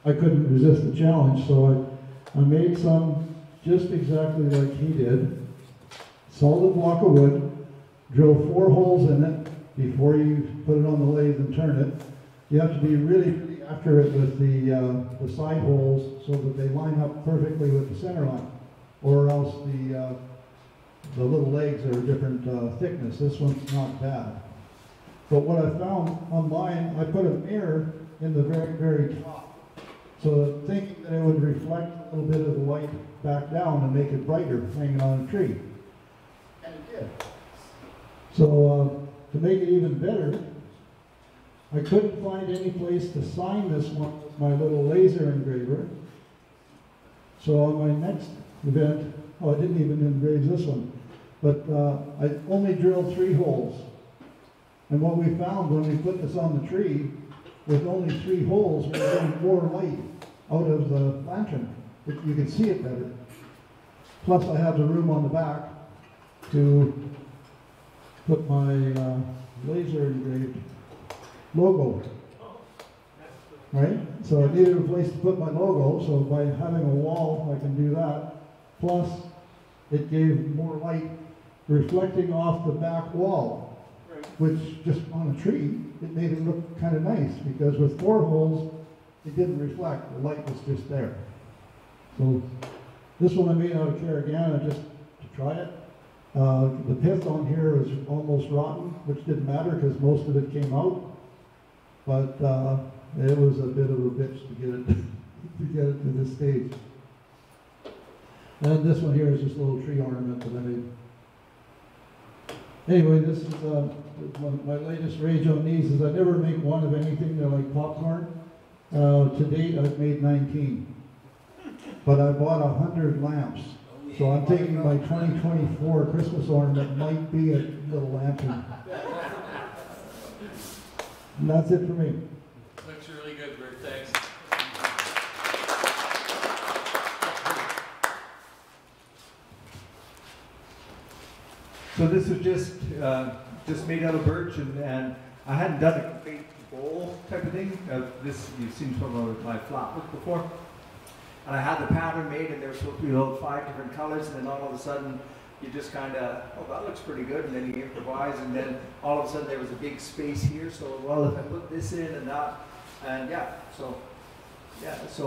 I couldn't resist the challenge, so I made some just exactly like he did. Solid block of wood, drill 4 holes in it before you put it on the lathe and turn it. You have to be really after it with the side holes so that they line up perfectly with the center line, or else the little legs are a different thickness. This one's not bad. But what I found on mine, I put a mirror in the very, very top. So thinking that it would reflect a little bit of the light back down and make it brighter hanging on a tree. And it did. So to make it even better, I couldn't find any place to sign this one with my little laser engraver. So on my next event, I didn't even engrave this one, but I only drilled 3 holes. And what we found when we put this on the tree, with only 3 holes, we were getting more light out of the lantern. you can see it better. Plus, I have the room on the back to put my laser engraved logo. Right? So I needed a place to put my logo, so by having a wall, I can do that. Plus, it gave more light reflecting off the back wall, which just on a tree, it made it look kind of nice, because with 4 holes, it didn't reflect, the light was just there. So this one I made out of Carragana just to try it. The pith on here is almost rotten, which didn't matter because most of it came out. But it was a bit of a bitch to get it to this stage. And this one here is just a little tree ornament that I made. Anyway, this is my latest rage on these is I never make one of anything. They're like popcorn. To date, I've made 19. But I bought 100 lamps. So I'm thinking my 2024 Christmas ornament might be a little lantern. And that's it for me. Looks really good, Bert. Thanks. So this was just made out of birch, and I hadn't done a complete bowl type of thing. This you've seen some of my flatwork before. And I had the pattern made, and there were supposed to be about 5 different colors, and then all of a sudden, you just kind of, oh, that looks pretty good, and then you improvise, and then all of a sudden there was a big space here, so, well, if I put this in and that, and so it's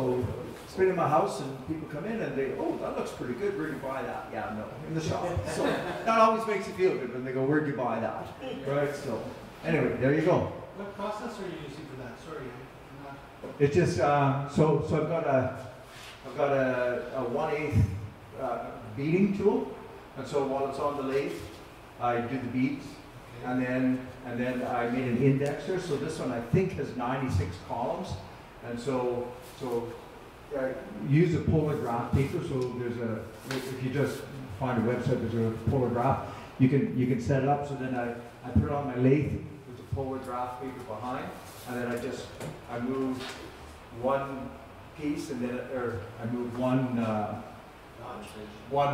been in my house, and people come in, and they, oh, that looks pretty good, where'd you buy that? Yeah, no, in the shop. So that always makes you feel good when they go, where'd you buy that? Right, so, anyway, there you go. What process are you using for that? Sorry, I'm not... It's just, so I've got a 1/8 beading tool, and so while it's on the lathe, I do the beads, and then I made an indexer. So this one I think has 96 columns, and so use a polar graph paper. So if you just find a website, there's a polar graph. You can set it up. So then I put it on my lathe with the polar graph paper behind, and then I move one piece, and then I move one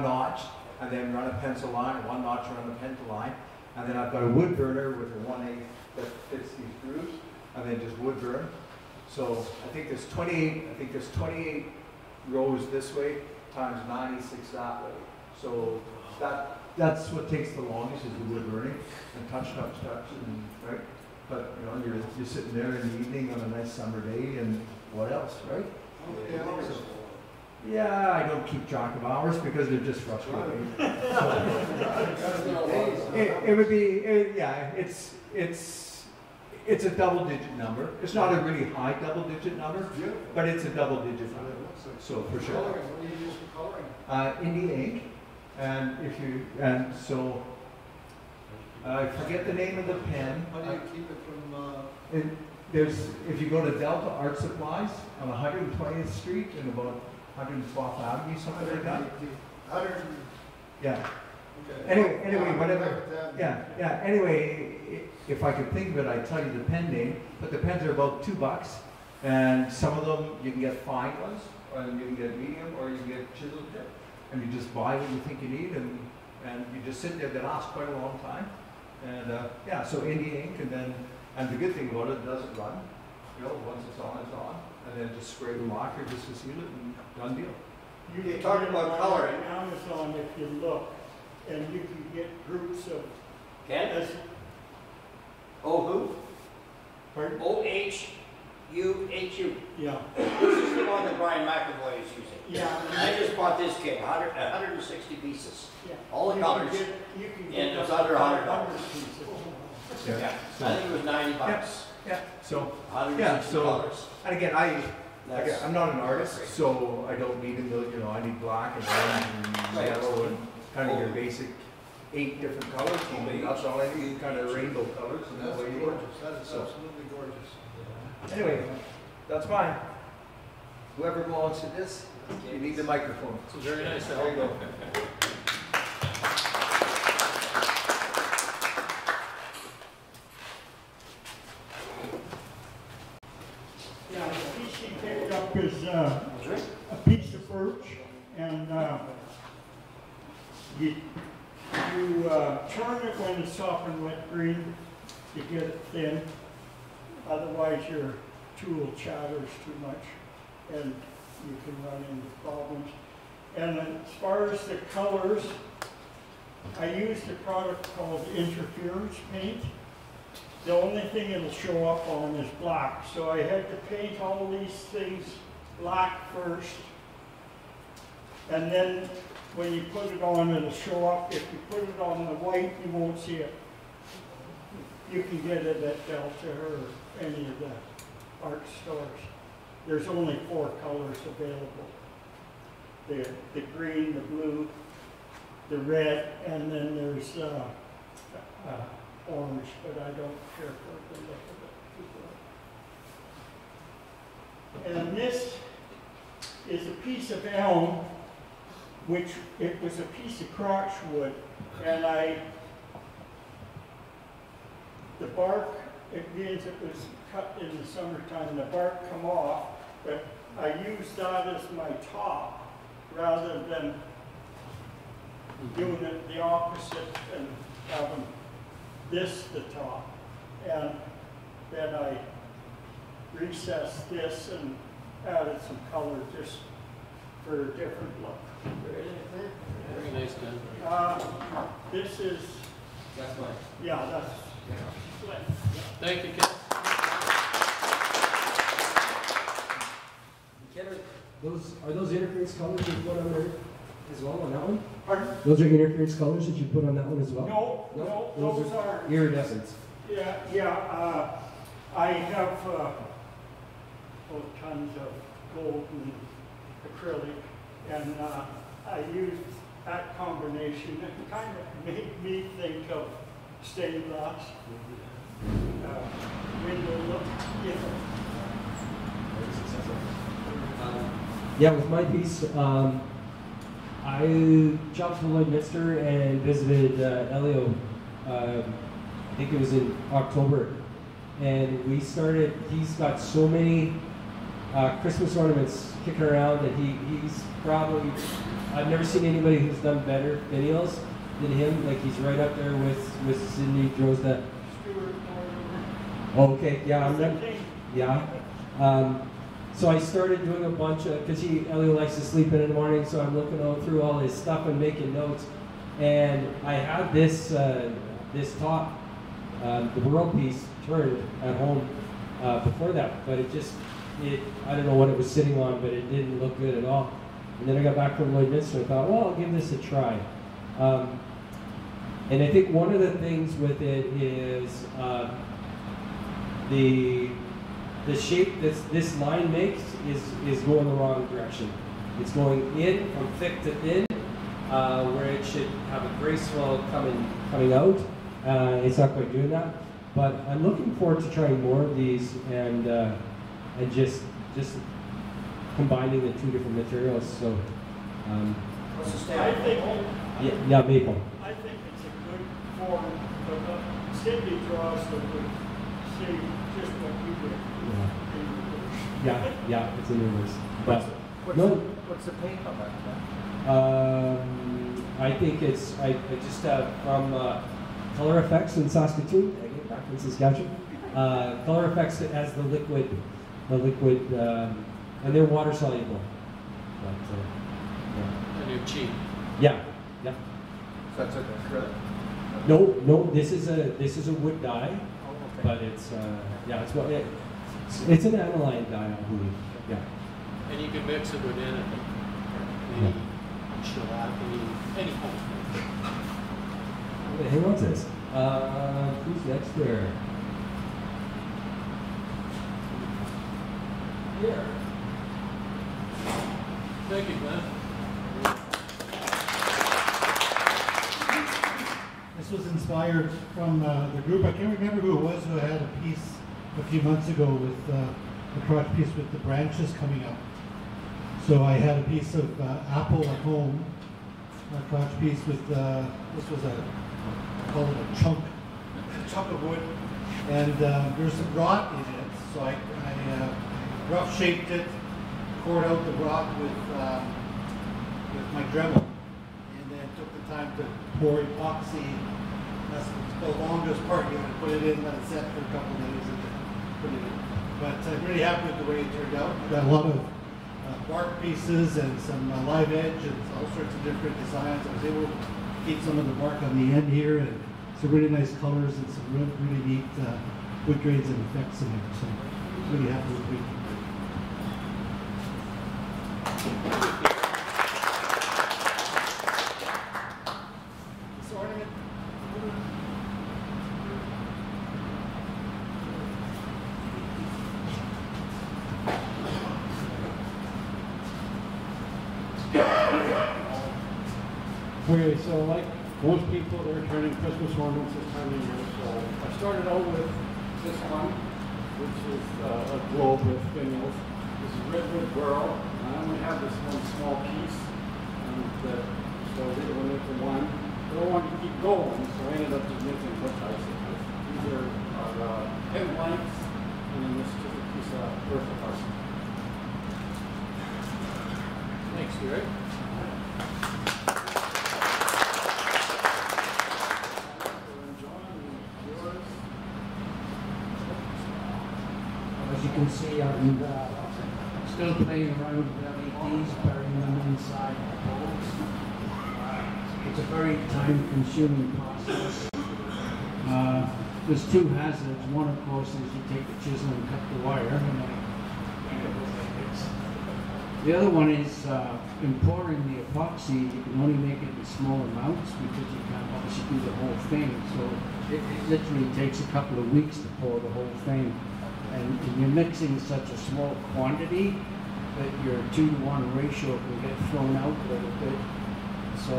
notch, and then run a pencil line, one notch, run a pencil line, and then I've got a wood burner with a 1/8 that fits these grooves, and then just wood burn. So I think there's 28 rows this way times 96 that way. So that's what takes the longest is the wood burning, and touch, and right. But you're sitting there in the evening on a nice summer day, and what else, right? Yeah, I don't keep track of hours because they're just frustrating. It would be, it's a double-digit number. It's not a really high double-digit number, but it's a double-digit number. So for sure. What do you use for coloring? India ink, I forget the name of the pen. How do you keep it from... If you go to Delta Art Supplies on 120th Street and about 112th Avenue, something like that. 100... Yeah. Okay. Anyway, whatever. Yeah. Anyway, if I could think of it, I'd tell you the pen name. But the pens are about $2, and some of them you can get fine ones, or you can get medium, or you can get chiseled tip, and you just buy what you think you need, and you just sit there. They last quite a long time, and so India ink, and the good thing about it doesn't run. Once it's on, and then just spray the lacquer just to seal it, and done deal. You're talking about coloring. On Amazon, if you look, and you can get groups of. Ken? Who? Pardon? OHUHU. Yeah. This is the one that Brian McAvoy is using. Yeah. I just bought this kit, 160 pieces. Yeah. All the colors. You can get And it's up to under $100. 500 pieces. Yeah. I think it was $90. Yeah. So 160 colors. and again, I'm not an artist, so I don't need I need black and orange and yellow and kind of your basic 8 different colors. That's all I need, kind of rainbow colors. And That's way you gorgeous. go. That is So, absolutely gorgeous. anyway, that's mine. Whoever belongs to this, you need the microphone. It's very nice. There you go. Yeah, the piece he picked up is a piece of You turn it when it's soft and wet green to get it thin. Otherwise, your tool chatters too much and you can run into problems. And as far as the colors, I used a product called interference paint. The only thing it'll show up on is black. So I had to paint all these things black first. And then when you put it on, it'll show up. If you put it on the white, you won't see it. You can get it at Delta or any of the art stores. There's only 4 colors available. The green, the blue, the red, and then there's orange, but I don't care for the look of it. And this is a piece of elm, which it was a piece of crotch wood, and the bark, it means it was cut in the summertime, the bark come off, but I used that as my top rather than doing it the opposite and having this the top. And then I recessed this and added some color just for a different look. Very nice done. This is, That's mine. yeah, that's, Thank you, Ken. Are those interference colors that you put on there as well on that one? pardon? Those are interference colors that you put on that one as well? No, those are iridescents. Yeah, I have tons of gold and acrylic, and I used that combination. It kind of made me think of stained glass. Window look, Yeah, with my piece, I jumped to Lloydminster and visited Elio, I think it was in October, and we started, he's got so many Christmas ornaments kicking around that he's probably, I've never seen anybody who's done better videos than him. Like, he's right up there with Sydney Drozda. Okay, yeah, so I started doing a bunch of, because Elio likes to sleep in the morning, so I'm looking through all his stuff and making notes. And I had this this top, the world piece turned at home before that, but I don't know what it was sitting on, but it didn't look good at all. And then I got back from Lloydminster and I thought, well, I'll give this a try. And I think one of the things with it is the shape that this line makes is going the wrong direction. It's going in from thick to thin, where it should have a graceful coming out. It's not quite doing that, but I'm looking forward to trying more of these and just combining the 2 different materials. So, What's the I stamp? think, yeah, maple. I think it's a good form, but Cindy draws that would say just what you did. Yeah, it's in reverse. But What's the paint on that? I think I just from Color Effects in Saskatoon. Did I get back in Saskatchewan? Color Effects has the liquid, and they're water soluble. But, yeah. And they're cheap. Yeah. So that's an acrylic? No. This is a wood dye, but it's it's an aniline dye, I believe. Yeah. And you can mix it with anything. Any shellac, any color. Hey, what's this? Who's next there? Here. Thank you, Glenn. This was inspired from the group. I can't remember who it was who had a piece a few months ago with the crotch piece with the branches coming up. So I had a piece of apple at home, a crotch piece with, this was call it a chunk of wood, and there's some rock in it. So I rough shaped it, poured out the rock with my Dremel, and then took the time to pour epoxy. That's the longest part. You gotta put it in, let it set for a couple of days, and then put it in. But I'm really happy with the way it turned out. We've got a lot of bark pieces and some live edge and all sorts of different designs. I was able to keep some of the bark on the end here, and some really nice colors and some really neat wood grains and effects in there. So really happy with it. This ornament. Okay, so like most people, they're turning Christmas ornaments this time of year. So I started out with this one, which is a globe with spindles. This is redwood burl. I only have this one small piece, so we went into one. I don't want to keep going, so I ended up just making hook icicles. These are pin blanks, and then this is just a piece of earth art. Thanks, Stuart. As you can see, I'm still playing around with LEDs, burying them inside the bulbs. It's a very time-consuming process. There's two hazards. One, of course, is you take the chisel and cut the wire. The other one is in pouring the epoxy, you can only make it in small amounts because you can't obviously do the whole thing. So it literally takes a couple of weeks to pour the whole thing. And you're mixing such a small quantity that your 2-to-1 ratio can get thrown out a little bit. So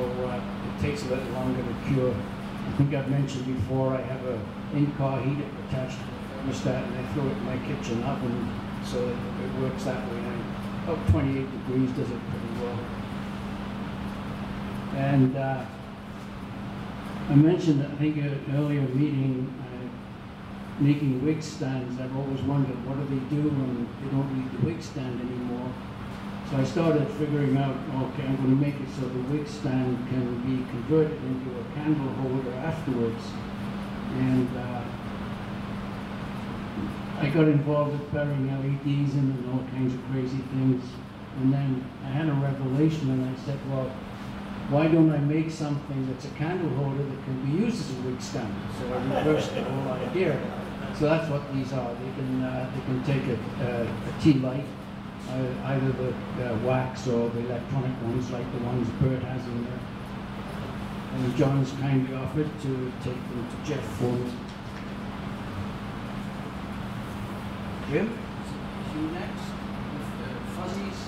it takes a little longer to cure. I think I've mentioned before, I have a in-car heater attached to the thermostat, and I throw it in my kitchen oven so that it works that way. And about 28 degrees does it pretty well. And I mentioned, I think, an earlier meeting, making wig stands. I've always wondered, what do they do when they don't need the wig stand anymore? So I started figuring out, okay, I'm going to make it so the wig stand can be converted into a candle holder afterwards. And I got involved with burying LEDs in and all kinds of crazy things. And then I had a revelation, and I said, well, why don't I make something that's a candle holder that can be used as a wig stand? So I reversed the whole idea. So that's what these are. They can take a tea light, either the wax or the electronic ones, like the ones Bert has in there. And John's kindly offered to take them to Jeff for me. Jim, see you next with fuzzies.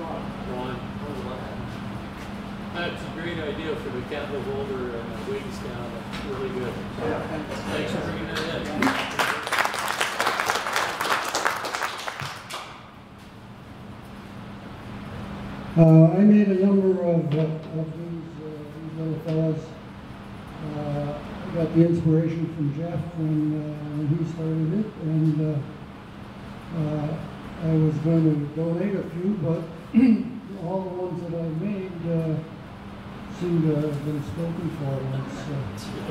Ron. That's a great idea for the candle holder and the wig stand. That's really good. Thanks for bringing that in. I made a number of these little fellas. I got the inspiration from Jeff when he started it, and I was going to donate a few, but all the ones that I made seem to have been spoken for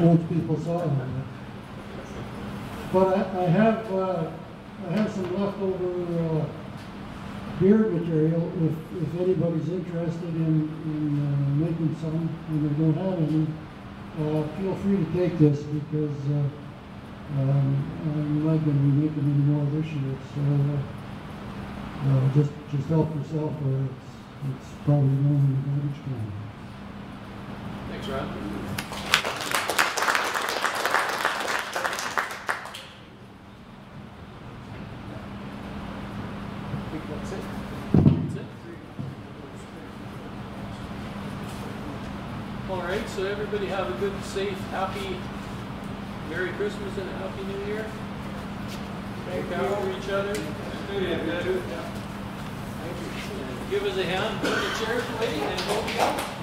once people saw them. But I have some leftover beard material if anybody's interested in making some and they don't have any. Feel free to take this because I'm not going to be making any more this year. So just help yourself, or it's probably going in the garbage can. Thanks, Ron. I think that's it. That's it. All right, so everybody have a good, safe, happy Merry Christmas and a Happy New Year. Look out for each other. Give us a hand, put the chairs away, and we'll be out.